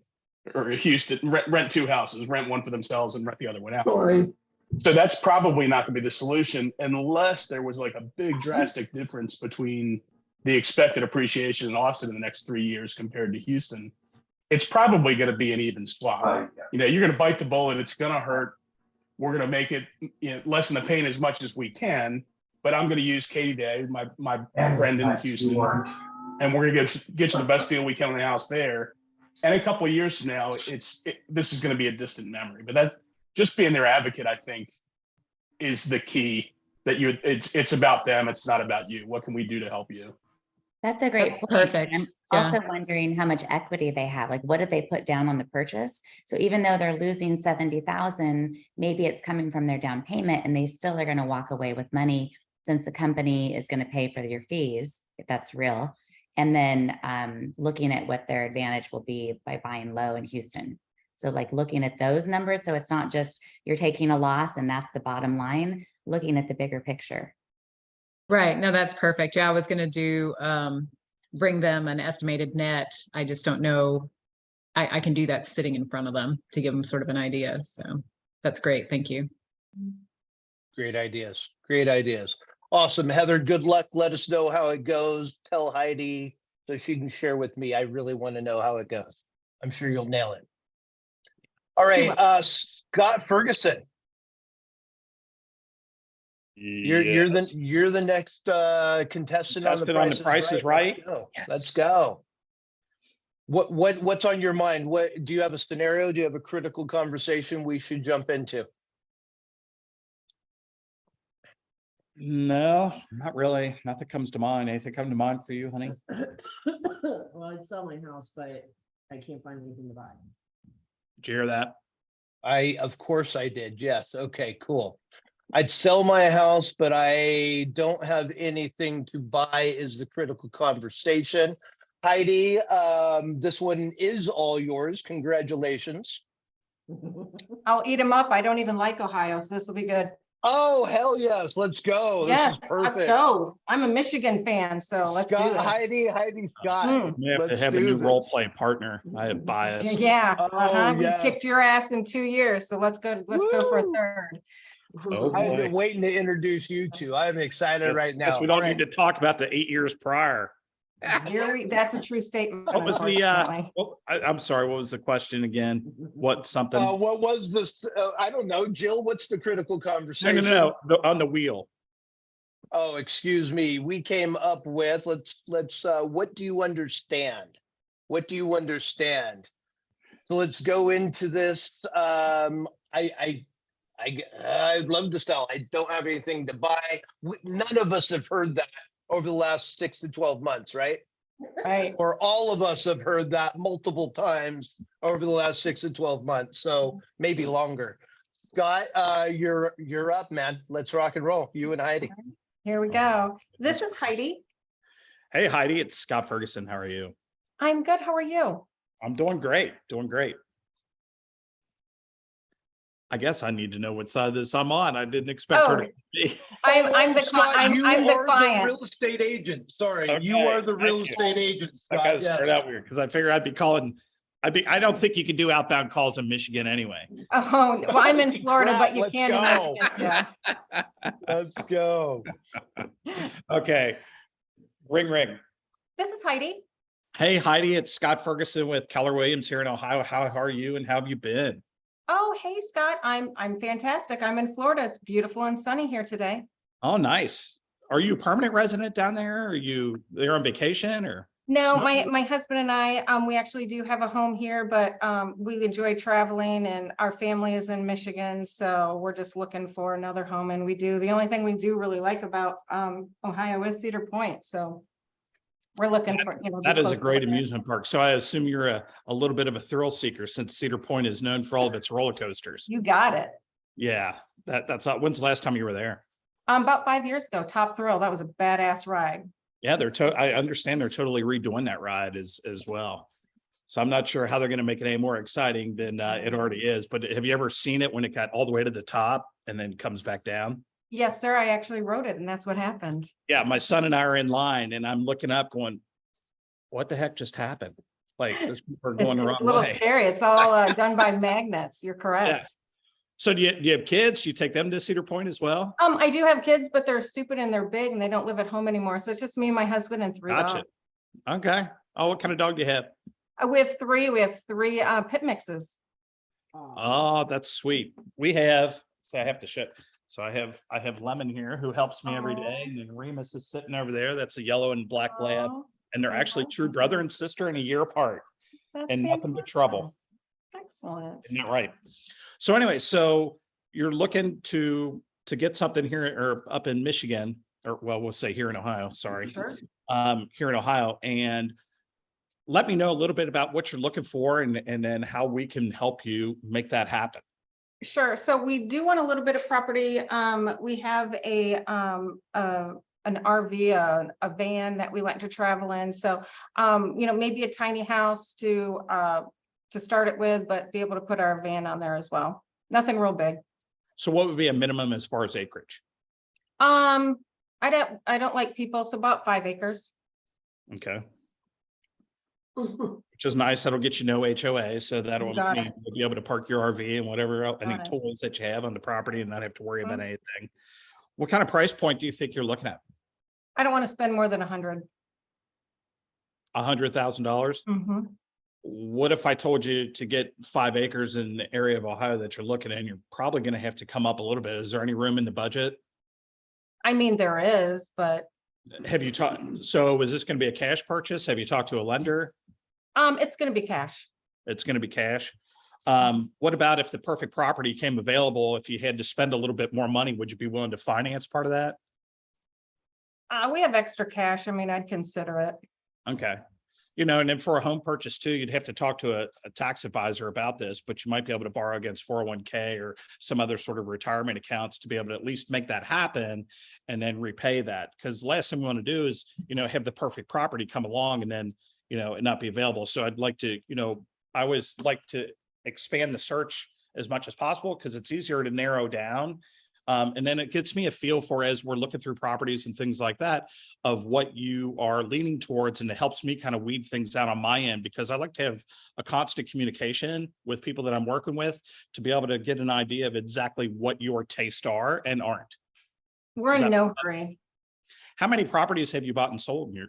or Houston, rent two houses, rent one for themselves and rent the other one out. Sorry. So that's probably not going to be the solution unless there was like a big drastic difference between the expected appreciation in Austin in the next 3 years compared to Houston. It's probably going to be an even swap. You're going to bite the bullet. It's going to hurt. We're going to make it lessen the pain as much as we can. But I'm going to use Katie Day, my friend in Houston, and we're going to get you the best deal we can on the house there. And a couple of years from now, this is going to be a distant memory. But that just being their advocate, I think, is the key. That it's about them. It's not about you. What can we do to help you? That's a great That's point. perfect. I'm Yeah. also wondering how much equity they have. Like, what did they put down on the purchase? So even though they're losing 70,000, maybe it's coming from their down payment and they still are going to walk away with money since the company is going to pay for your fees, if that's real. And then looking at what their advantage will be by buying low in Houston. So like looking at those numbers. So it's not just you're taking a loss and that's the bottom line, looking at the bigger picture. Right. No, that's perfect. Yeah, I was gonna do bring them an estimated net. I just don't know. I can do that sitting in front of them to give them sort of an idea. So that's great. Thank you. Great ideas. Great ideas. Awesome. Heather, good luck. Let us know how it goes. Tell Heidi so she can share with me. I really want to know how it goes. I'm sure you'll nail it. All right, Scott Ferguson. You're the next contestant on the Price is Right. Let's go. Yes. Let's go. What's on your mind? What do you have a scenario? Do you have a critical conversation we should jump into? No, not really. Nothing comes to mind. Anything come to mind for you, honey? Well, I'd sell my house, but I can't find anything to buy. Did you hear that? Of course I did. Yes. Okay, cool. I'd sell my house, but I don't have anything to buy is the critical conversation. Heidi, this one is all yours. Congratulations. I'll eat them up. I don't even like Ohio, so this will be good. Oh, hell yes. Let's go. Yes, This is perfect. let's go. I'm a Michigan fan, so let's do Scott, this. Heidi, Scott. We have to have a new role play partner. I have bias. Yeah, Oh, we yeah. kicked your ass in 2 years, so let's go for a third. Oh, I've boy. been waiting to introduce you two. I'm excited right now. Guess we don't All need to talk about the 8 years prior. That's a true statement. What was the unfortunately. I'm sorry, what was the question again? What something? What was this? I don't know. Jill, what's the critical conversation? No, on the wheel. Oh, excuse me. We came up with, let's what do you understand? What do you understand? So let's go into this. I'd love to sell. I don't have anything to buy. None of us have heard that over the last 6 to 12 months, right? Right. Or all of us have heard that multiple times over the last 6 to 12 months. So maybe longer. Scott, you're up, man. Let's rock and roll. You and Heidi. Here we go. This is Heidi. Hey, Heidi, it's Scott Ferguson. How are you? I'm good. How are you? I'm doing great. Doing great. I guess I need to know what side of this I'm on. I didn't expect her to be. I'm the Scott, I'm the client. The real estate agent. Sorry, Okay, you are the real thank you. estate agent. I Scott. gotta Yes. start out weird because I figured I'd be calling. I don't think you can do outbound calls in Michigan anyway. Oh, well, I'm in Florida, but you Let's can. in go. Michigan, yeah. Let's go. Okay. Ring. This is Heidi. Hey, Heidi, it's Scott Ferguson with Keller Williams here in Ohio. How are you and how have you been? Oh, hey, Scott. I'm fantastic. I'm in Florida. It's beautiful and sunny here today. Oh, nice. Are you a permanent resident down there? Are you there on vacation or? No, Snow- my husband and I, we actually do have a home here, but we enjoy traveling and our family is in Michigan. So we're just looking for another home. And the only thing we do really like about Ohio is Cedar Point. So we're looking for, That be is a close to great it. amusement park. So I assume you're a little bit of a thrill seeker since Cedar Point is known for all of its roller coasters. You got it. Yeah, that's when's the last time you were there? About 5 years ago, Top Thrill. That was a badass ride. Yeah, I understand they're totally redoing that ride as well. So I'm not sure how they're going to make it any more exciting than it already is. But have you ever seen it when it got all the way to the top and then comes back down? Yes, sir. I actually wrote it and that's what happened. Yeah, my son and I are in line and I'm looking up going, what the heck just happened? Like those people are going the It's wrong a little way. scary. It's all done by magnets. You're correct. So do you have kids? Do you take them to Cedar Point as well? I do have kids, but they're stupid and they're big and they don't live at home anymore. So it's just me, my husband, and 3 Gotcha. dogs. Okay. Oh, what kind of dog do you have? We have three. We have 3 pit mixes. Oh, that's sweet. We have, so I have to show. So I have Lemon here who helps me every day. And then Remus is sitting over there. That's a yellow and black lab. Oh, And they're actually true brother and sister and a year apart that's and nothing but trouble. Excellent. Isn't that right? So anyway, so you're looking to get something here or up in Michigan. or well, we'll say here in Ohio, sorry. Sure. Here in Ohio, and let me know a little bit about what you're looking for and then how we can help you make that happen. Sure. So we do want a little bit of property. We have an RV, a van that we like to travel in. So, maybe a tiny house to start it with, but be able to put our van on there as well. Nothing real big. So what would be a minimum as far as acreage? I don't like people, so about 5 acres. Okay. Which is nice. That'll get you no HOA. So that'll Got mean it. you'll be able to park your RV and whatever else, any Got it. toys that you have on the property and not have to worry about Mhm. anything. What kind of price point do you think you're looking at? I don't want to spend more than 100. $100,000? Mhm. What if I told you to get 5 acres in the area of Ohio that you're looking at? You're probably going to have to come up a little bit. Is there any room in the budget? I mean, there is, but Have you talked? So is this going to be a cash purchase? Have you talked to a lender? it's going to be cash. It's going to be cash. What about if the perfect property came available? If you had to spend a little bit more money, would you be willing to finance part of that? We have extra cash. I mean, I'd consider it. Okay. And then for a home purchase too, you'd have to talk to a tax advisor about this, but you might be able to borrow against 401k or some other sort of retirement accounts to be able to at least make that happen and then repay that. Because the last thing we want to do is, have the perfect property come along and then, it not be available. So I'd like to, I always like to expand the search as much as possible because it's easier to narrow down. And then it gets me a feel for, as we're looking through properties and things like that, of what you are leaning towards. And it helps me kind of weed things out on my end, because I like to have a constant communication with people that I'm working with to be able to get an idea of exactly what your tastes are and aren't. We're in no hurry. How many properties have you bought and sold in your?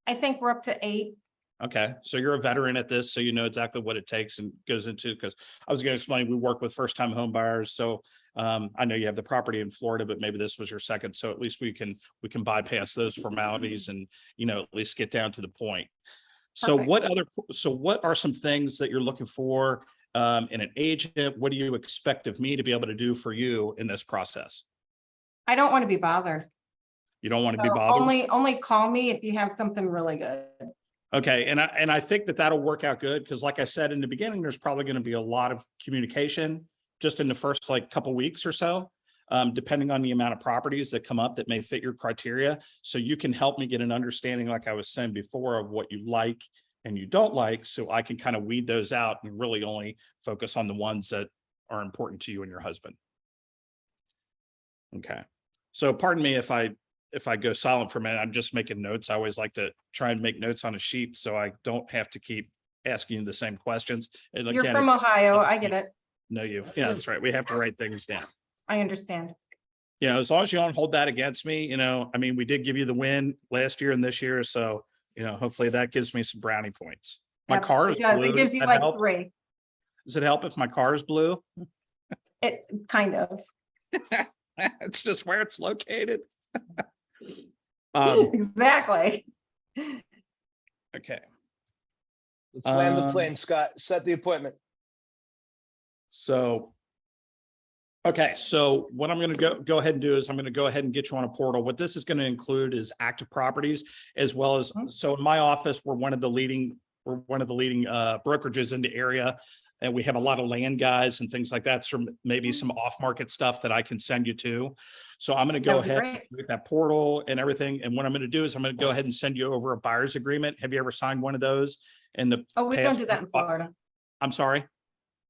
I think we're up to 8. Okay, so you're a veteran at this, so you know exactly what it takes and goes into, because I was going to explain, we work with first-time home buyers. So I know you have the property in Florida, but maybe this was your second. So at least we can bypass those formalities and, at least get down to the point. So Perfect. what are some things that you're looking for in an agent? What do you expect of me to be able to do for you in this process? I don't want to be bothered. You don't want to be So bothered? only call me if you have something really good. Okay, and I think that'll work out good, because like I said in the beginning, there's probably going to be a lot of communication just in the first couple weeks or so, depending on the amount of properties that come up that may fit your criteria. So you can help me get an understanding, like I was saying before, of what you like and you don't like, so I can kind of weed those out and really only focus on the ones that are important to you and your husband. Okay, so pardon me if I go silent for a minute. I'm just making notes. I always like to try and make notes on a sheet so I don't have to keep asking you the same questions. And You're again, from Ohio. I get it. No, yeah, that's right. We have to write things down. I understand. As long as you don't hold that against me, I mean, we did give you the win last year and this year. So, hopefully that gives me some brownie points. My car is blue. It gives you Does that like help? 3. Does it help if my car is blue? It kind of. It's just where it's located. Exactly. Okay. Let's land the plane, Scott. Set the appointment. So, okay. So what I'm going to go ahead and do is I'm going to go ahead and get you on a portal. What this is going to include is active properties, as well as, so in my office, we're one of the leading brokerages in the area. And we have a lot of land guys and things like that. So maybe some off-market stuff that I can send you to. So I'm going to go ahead with that portal and everything. And what I'm going to do is I'm going to go ahead and send you over a buyer's agreement. Have you ever signed one of those? We don't do that in Florida. I'm sorry.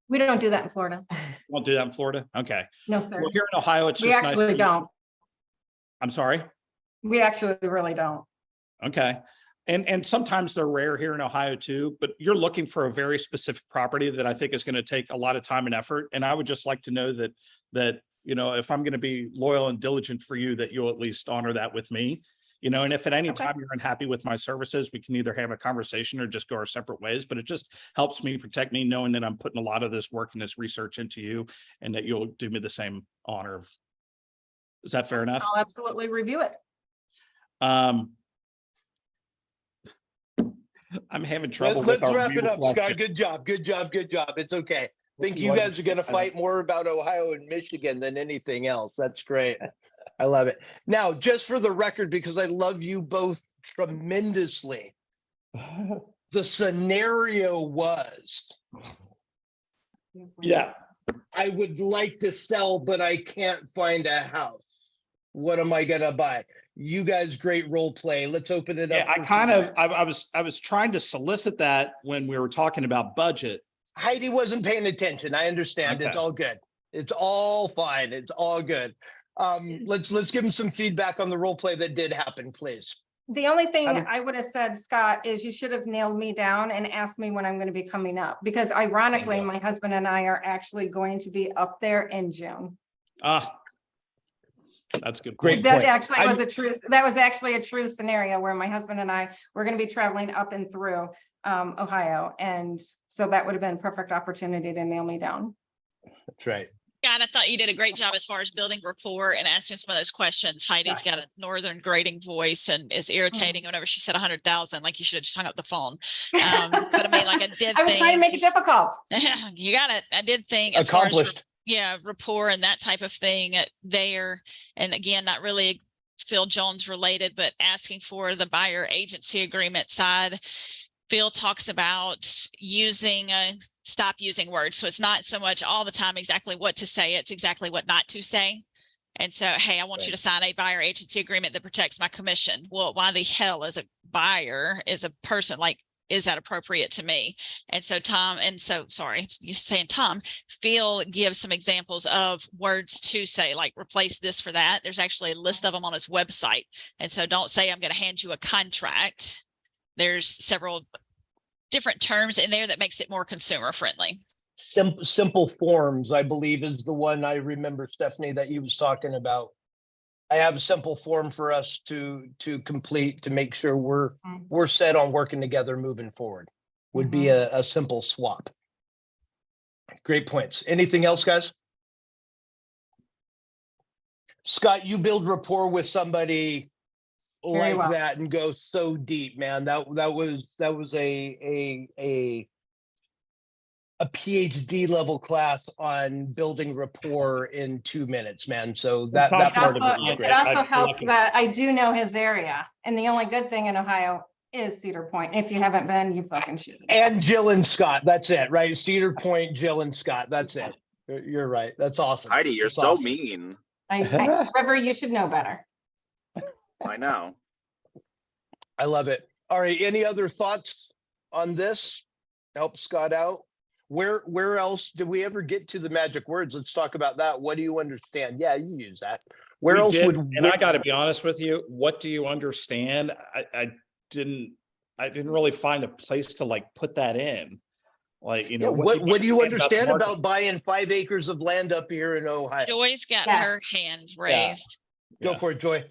We don't do that in Florida. Won't do that in Florida. Okay. No, sir. Well, here in Ohio, it's We just actually nice. don't. I'm sorry. We actually really don't. Okay. And sometimes they're rare here in Ohio too, but you're looking for a very specific property that I think is going to take a lot of time and effort. And I would just like to know that if I'm going to be loyal and diligent for you, that you'll at least honor that with me. And if at any time you're unhappy with my services, we can either have a conversation or just go our separate ways. But it just helps me protect me, knowing that I'm putting a lot of this work and this research into you, and that you'll do me the same honor. Is that fair enough? I'll absolutely review it. I'm having trouble. Let's wrap it up, Scott. Good job. It's okay. I think you guys are going to fight more about Ohio and Michigan than anything else. That's great. I love it. Now, just for the record, because I love you both tremendously, the scenario was, Yeah. I would like to sell, but I can't find a house. What am I gonna buy? You guys, great role play. Let's open it up. Yeah, I was trying to solicit that when we were talking about budget. Heidi wasn't paying attention. I understand. It's Okay. all good. It's all fine. It's all good. Let's give them some feedback on the role play that did happen, please. The only thing How did- I would have said, Scott, is you should have nailed me down and asked me when I'm going to be coming up, because ironically, Bingo. my husband and I are actually going to be up there in June. Ah, that's a good. Great point. That point. actually was a true, that was actually a true scenario where my husband and I were going to be traveling up and through Ohio. And so that would have been a perfect opportunity to nail me down. That's right. God, I thought you did a great job as far as building rapport and asking some of those questions. Heidi's got a northern grating voice and is irritating whenever she said 100,000, like you should have just hung up the phone. But I mean, like I did I was trying to make it difficult. You got it. I did think as far as Accomplished. rapport and that type of thing there. And again, not really Phil Jones related, but asking for the buyer agency agreement side. Phil talks about stop using words. So it's not so much all the time exactly what to say, it's exactly what not to say. And so, hey, I want you to sign a buyer agency agreement that protects my commission. Well, why the hell as a buyer, as a person, like, is that appropriate to me? And so sorry, you're saying Tom, Phil gives some examples of words to say, like replace this for that. There's actually a list of them on his website. And so don't say, I'm going to hand you a contract. There's several different terms in there that makes it more consumer friendly. Simple forms, I believe, is the one I remember, Stephanie, that you was talking about. I have a simple form for us to complete to make sure we're set on working together moving forward. Would be a simple swap. Great points. Anything else, guys? Scott, you build rapport with somebody Very like well. that and go so deep, man. That was a PhD level class on building rapport in 2 minutes, man. So that part of it was great. It also helps that I do know his area, and the only good thing in Ohio is Cedar Point. If you haven't been, you fucking should. And Jill and Scott, that's it, right? Cedar Point, Jill and Scott, that's it. You're right. That's awesome. Heidi, you're That's so awesome. mean. River, you should know better. I know. I love it. All right. Any other thoughts on this? Help Scott out. Where else did we ever get to the magic words? Let's talk about that. What do you understand? Yeah, you use that. Where else would? And I got to be honest with you. What do you understand? I didn't really find a place to like put that in. Like, you know, what do you understand about buying 5 acres of land up here in Ohio? Joy's got her hand raised. Go for it, Joy.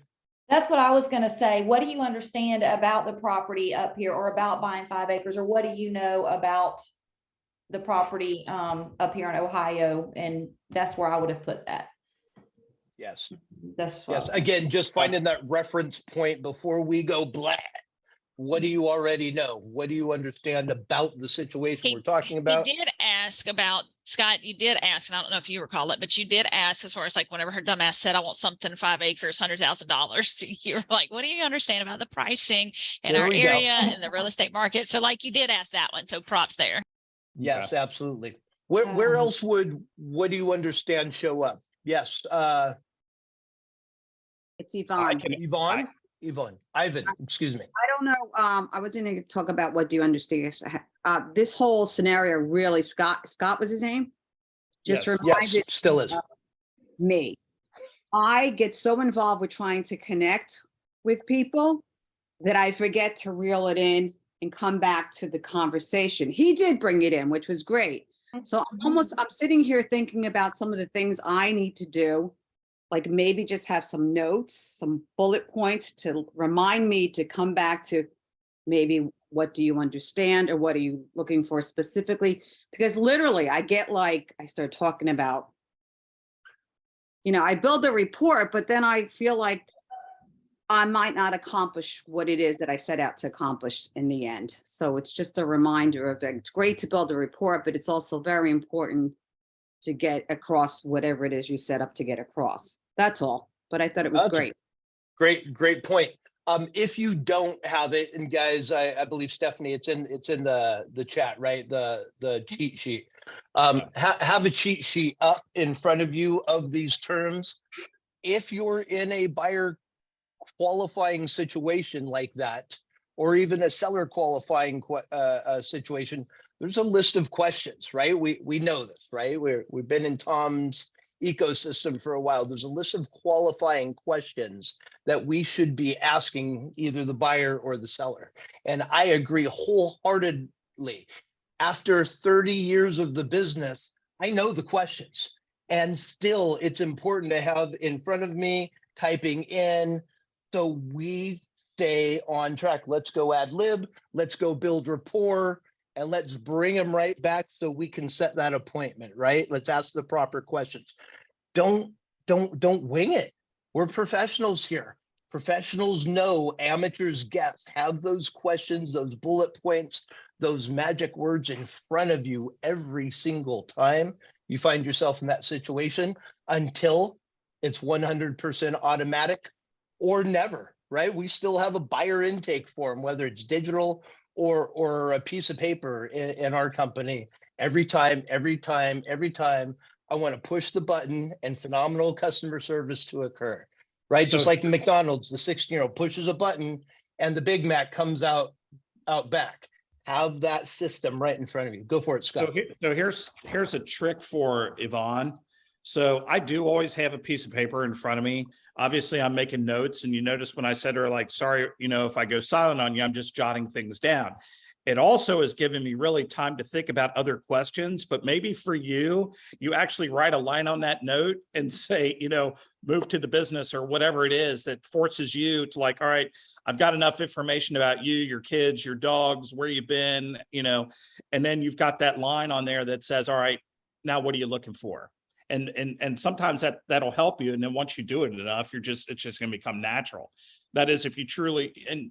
That's what I was gonna say. What do you understand about the property up here, or about buying 5 acres, or what do you know about the property up here in Ohio? And that's where I would have put that. Yes. That's yes. Again, just finding that reference point before we go blah. What do you already know? What do you understand about the situation we're talking about? He did ask about, Scott, you did ask, and I don't know if you recall it, but you did ask as far as like whenever her dumbass said, I want something 5 acres, $100,000. You were like, what do you understand about the pricing in our area and the real estate market? So like you did ask that one. So props there. Yes, absolutely. Where else would what do you understand show up? Yes. It's Yvonne. Ivan, excuse me. I don't know. I was going to talk about what do you understand. This whole scenario really, Scott was his name? Just reminded still is. Me. I get so involved with trying to connect with people that I forget to reel it in and come back to the conversation. He did bring it in, which was great. So I'm sitting here thinking about some of the things I need to do, like maybe just have some notes, some bullet points to remind me to come back to maybe what do you understand or what are you looking for specifically? Because literally I start talking about, I build a report, but then I feel like I might not accomplish what it is that I set out to accomplish in the end. So it's just a reminder of it. It's great to build a report, but it's also very important to get across whatever it is you set up to get across. That's all. but I thought it was great. Great point. If you don't have it, and guys, I believe Stephanie, it's in the chat, right? The cheat sheet. Have a cheat sheet up in front of you of these terms. If you're in a buyer qualifying situation like that, or even a seller qualifying situation, there's a list of questions, right? We know this, right? We've been in Tom's ecosystem for a while. There's a list of qualifying questions that we should be asking either the buyer or the seller. And I agree wholeheartedly. After 30 years of the business, I know the questions, and still it's important to have in front of me typing in, so we stay on track. Let's go ad lib, let's go build rapport, and let's bring them right back so we can set that appointment, right? Let's ask the proper questions. Don't wing it. We're professionals here. Professionals know, amateurs guess. Have those questions, those bullet points, those magic words in front of you every single time you find yourself in that situation, until it's 100% automatic or never, right? We still have a buyer intake form, whether it's digital or a piece of paper in our company. Every time, I want to push the button and phenomenal customer service to occur, right? So- Just like McDonald's, the 16-year-old pushes a button and the Big Mac comes out back. Have that system right in front of you. Go for it, Scott. So here's a trick for Yvonne. So I do always have a piece of paper in front of me. Obviously, I'm making notes, and you notice when I said to her, like, sorry, if I go silent on you, I'm just jotting things down. It also has given me really time to think about other questions, but maybe for you actually write a line on that note and say, move to the business or whatever it is that forces you to, like, all right, I've got enough information about you, your kids, your dogs, where you've been, and then you've got that line on there that says, all right, now what are you looking for? And sometimes that'll help you. And then once you do it enough, it's just going to become natural. That is, if you truly, and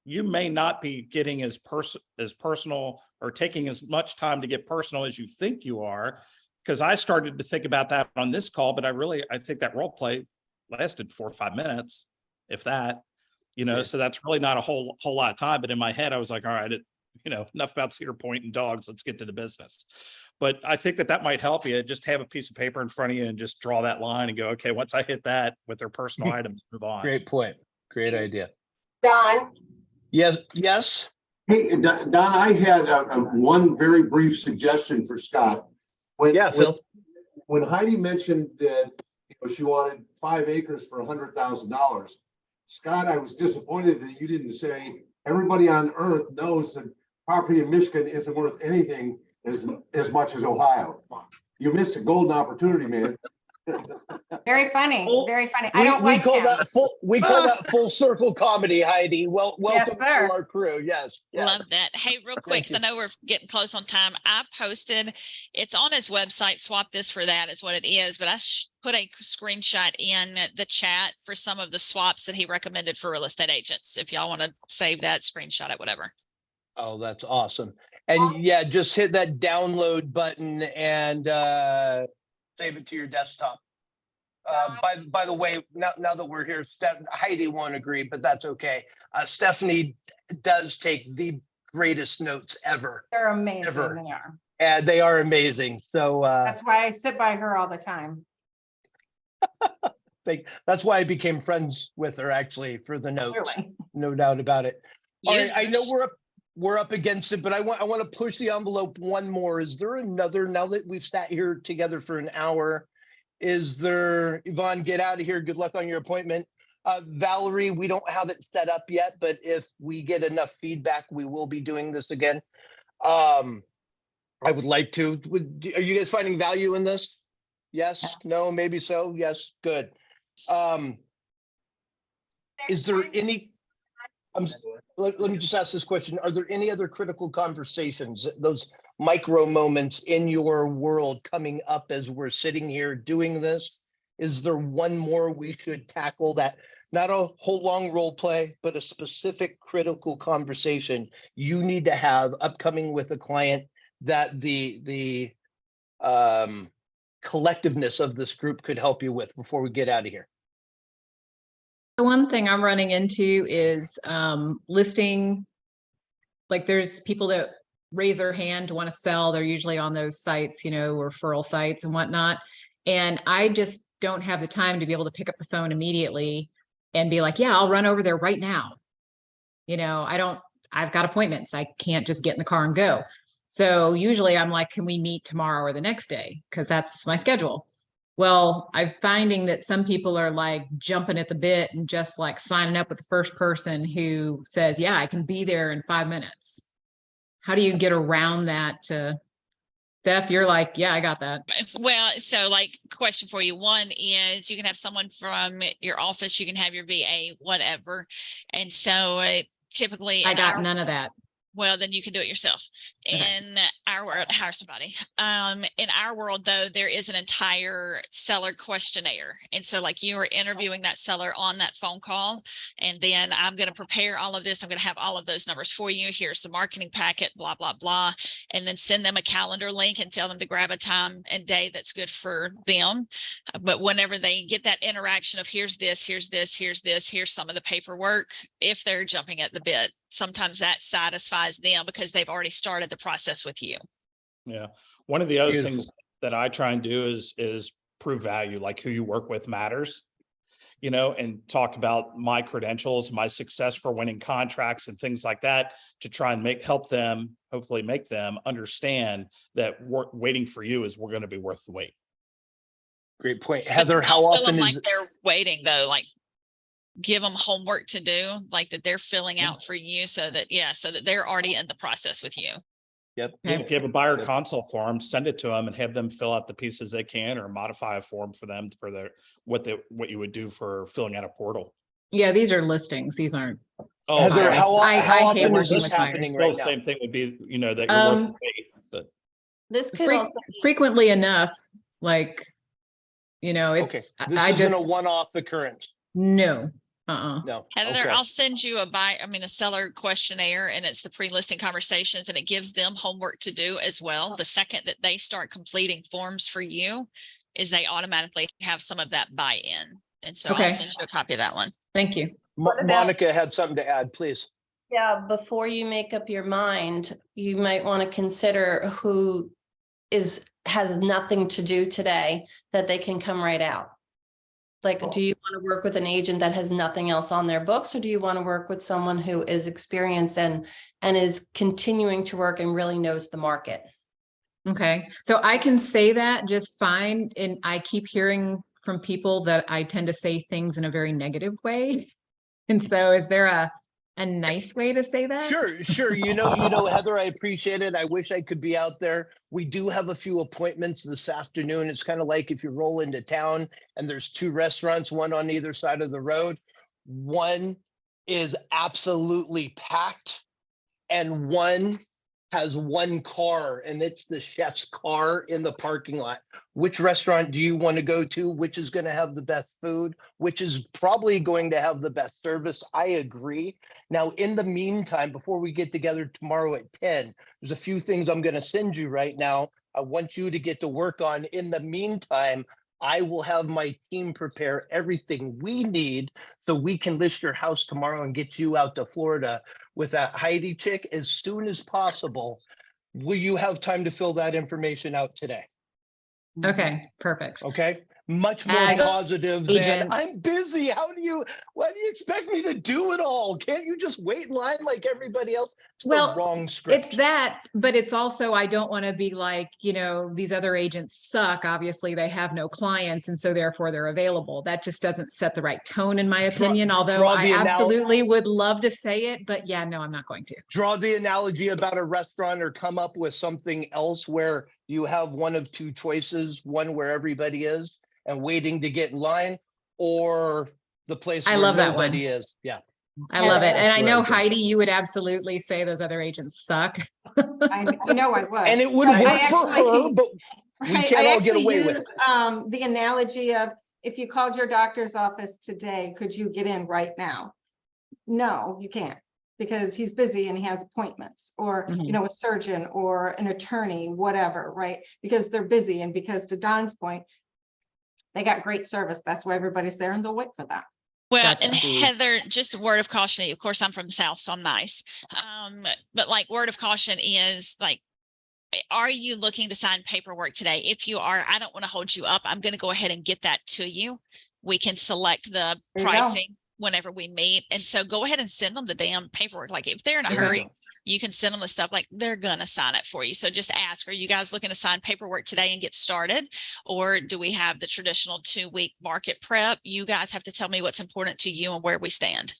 you may not be getting as personal or taking as much time to get personal as you think you are, because I started to think about that on this call, but I think that role play lasted 4 or 5 minutes, if that, so that's really not a whole lot of time. But in my head, I was like, all right, enough about Cedar Point and dogs. Let's get to the business. But I think that might help you. Just have a piece of paper in front of you and just draw that line and go, okay, once I hit that with their personal items, move on. Great point. Great idea. Don? Yes. Hey, Don, I had one very brief suggestion for Scott. Phil. When Heidi mentioned that she wanted 5 acres for $100,000, Scott, I was disappointed that you didn't say everybody on earth knows that property in Michigan isn't worth anything as much as Ohio. You missed a golden opportunity, man. Very funny. Very funny. I We don't like call him. that full circle comedy, Heidi. Welcome Yes, to sir. our crew. Yes. Love that. Hey, real quick, because I know we're getting close on time. I posted, it's on his website, Swap This for That is what it is, but I put a screenshot in the chat for some of the swaps that he recommended for real estate agents. If y'all want to save that, screenshot it, whatever. Oh, that's awesome. And yeah, just hit that download button and save it to your desktop. By the way, now that we're here, Heidi won't agree, but that's okay. Stephanie does take the greatest notes ever. They're amazing. Ever. They are. And they are amazing. So That's why I sit by her all the time. that's why I became friends with her, actually, for the notes. Really? No doubt about it. All right, I know Users. we're up against it, but I want to push the envelope one more. Is there another, now that we've sat here together for an hour, is there, Yvonne, get out of here. Good luck on your appointment. Valerie, we don't have it set up yet, but if we get enough feedback, we will be doing this again. I would like to. Are you guys finding value in this? Yes, no, maybe so. Yes, good. Is there any, let me just ask this question. Are there any other critical conversations, those micro moments in your world coming up as we're sitting here doing this? Is there one more we should tackle, that not a whole long role play, but a specific critical conversation you need to have upcoming with a client that the collectiveness of this group could help you with before we get out of here? The one thing I'm running into is listing, like there's people that raise their hand to want to sell. They're usually on those sites, you know, referral sites and whatnot. And I just don't have the time to be able to pick up the phone immediately and be like, yeah, I'll run over there right now. You know, I've got appointments. I can't just get in the car and go. So usually I'm like, can we meet tomorrow or the next day? Because that's my schedule. Well, I'm finding that some people are like jumping at the bit and just like signing up with the first person who says, yeah, I can be there in 5 minutes. How do you get around that? Steph, you're like, yeah, I got that. Well, so like question for you. One is you can have someone from your office, you can have your VA, whatever. And so typically I got none of that. Well, then you can do it yourself. In our world, hire somebody. In our world, though, there is an entire seller questionnaire. And so like you are interviewing that seller on that phone call. And then I'm going to prepare all of this. I'm going to have all of those numbers for you. Here's the marketing packet, blah, blah, blah. And then send them a calendar link and tell them to grab a time and day that's good for them. But whenever they get that interaction of here's this, here's this, here's this, here's some of the paperwork, if they're jumping at the bit, sometimes that satisfies them because they've already started the process with you. Yeah. One of the other things that I try and do is prove value, like who you work with matters, you know, and talk about my credentials, my success for winning contracts and things like that to try and help them, hopefully make them understand that waiting for you is we're going to be worth the wait. Great point. Heather, how often is like they're waiting though? Like give them homework to do, like that they're filling out for you so that, so that they're already in the process with you. Yep. If you have a buyer consult form, send it to them and have them fill out the pieces they can, or modify a form for them for their what you would do for filling out a portal. Yeah, these are listings. These aren't. Oh, Heather, how often is this happening right now? Same thing would be, you know, that you're worth the wait, but this could also frequently enough, like, you know, it's this isn't a one-off occurrence. No. No. Heather, I'll send you a seller questionnaire, and it's the pre-listing conversations, and it gives them homework to do as well. The second that they start completing forms for you is they automatically have some of that buy-in. And so I'll send you a copy of that one. Thank you. Monica had something to add, please. Yeah, before you make up your mind, you might want to consider who has nothing to do today that they can come right out. Like, do you want to work with an agent that has nothing else on their books, or do you want to work with someone who is experienced and is continuing to work and really knows the market? Okay, so I can say that just fine. And I keep hearing from people that I tend to say things in a very negative way. And so is there a nice way to say that? Sure. You know, Heather, I appreciate it. I wish I could be out there. We do have a few appointments this afternoon. It's kind of like if you roll into town and there's two restaurants, one on either side of the road. One is absolutely packed and one has one car, and it's the chef's car in the parking lot. Which restaurant do you want to go to? Which is going to have the best food? Which is probably going to have the best service? I agree. Now, in the meantime, before we get together tomorrow at 10, there's a few things I'm going to send you right now. I want you to get to work on. In the meantime, I will have my team prepare everything we need so we can list your house tomorrow and get you out to Florida with that Heidi chick as soon as possible. Will you have time to fill that information out today? Okay, perfect. Okay. Much more positive than I'm busy. Why do you expect me to do it all? Can't you just wait in line like everybody else? It's the wrong script. It's that, but it's also, I don't want to be like, you know, these other agents suck. Obviously they have no clients and so therefore they're available. That just doesn't set the right tone in my opinion, although I absolutely would love to say it, but yeah, no, I'm not going to. Draw the analogy about a restaurant or come up with something else where you have one of two choices, one where everybody is and waiting to get in line, or the place where nobody is. Yeah. I love it. And I know, Heidi, you would absolutely say those other agents suck. I would. And it would work for her, but we can't all get away with it. The analogy of, if you called your doctor's office today, could you get in right now? No, you can't, because he's busy and he has appointments, or, you know, a surgeon or an attorney, whatever, right? Because they're busy. And because to Don's point, they got great service. That's why everybody's there and they'll wait for that. Well, Gotcha. and Heather, just a word of caution. Of course, I'm from the South, so I'm nice. But like word of caution is like, are you looking to sign paperwork today? If you are, I don't want to hold you up. I'm going to go ahead and get that to you. We can select the There you go. pricing whenever we meet. And so go ahead and send them the damn paperwork. Like if they're in a There you hurry, go. you can send them the stuff, like they're going to sign it for you. So just ask, are you guys looking to sign paperwork today and get started? Or do we have the traditional 2-week market prep? You guys have to tell me what's important to you and where we stand.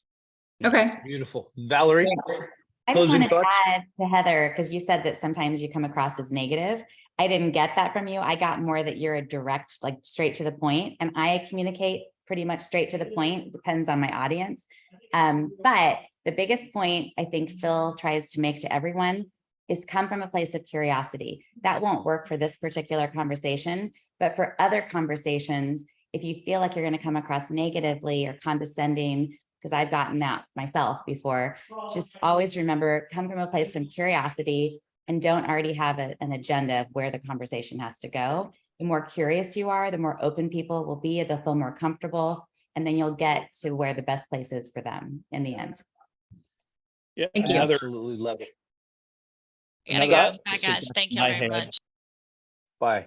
Okay. Beautiful. Valerie, I just closing wanted thoughts? to add to Heather, because you said that sometimes you come across as negative. I didn't get that from you. I got more that you're a direct, like straight to the point, and I communicate pretty much straight to the point. Depends on my audience. But the biggest point I think Phil tries to make to everyone is come from a place of curiosity. That won't work for this particular conversation, but for other conversations, if you feel like you're going to come across negatively or condescending, because I've gotten that myself before, just always remember, come from a place of curiosity and don't already have an agenda of where the conversation has to go. The more curious you are, the more open people will be, they'll feel more comfortable, and then you'll get to where the best place is for them in the end. Yeah, Thank you. Absolutely love it. Gotta Another go. Bye, guys. Thank you suggestion I very had- much. Bye.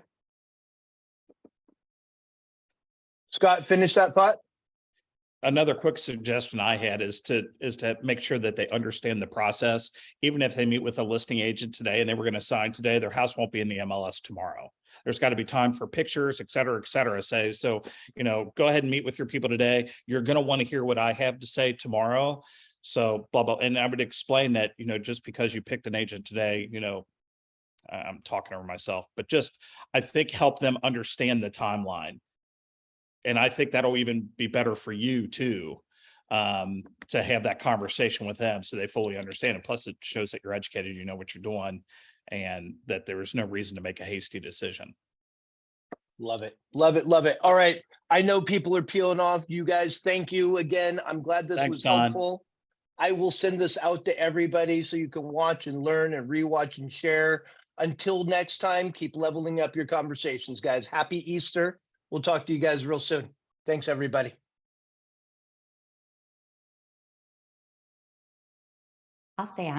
Scott, finish that thought. Another quick suggestion I had is to make sure that they understand the process. Even if they meet with a listing agent today and they were going to sign today, their house won't be in the MLS tomorrow. There's got to be time for pictures, et cetera, et cetera. Say, so, go ahead and meet with your people today. You're going to want to hear what I have to say tomorrow. So blah, blah. And I would explain that, just because you picked an agent today, I'm talking over myself, but just, I think help them understand the timeline. And I think that'll even be better for you too, to have that conversation with them so they fully understand it. Plus it shows that you're educated, you know what you're doing, and that there is no reason to make a hasty decision. Love it. Love it. Love it. All right. I know people are peeling off. You guys, thank you again. I'm glad this Thanks, was Don. helpful. I will send this out to everybody so you can watch and learn and rewatch and share. Until next time, keep leveling up your conversations, guys. Happy Easter. We'll talk to you guys real soon. Thanks, everybody. I'll stay on.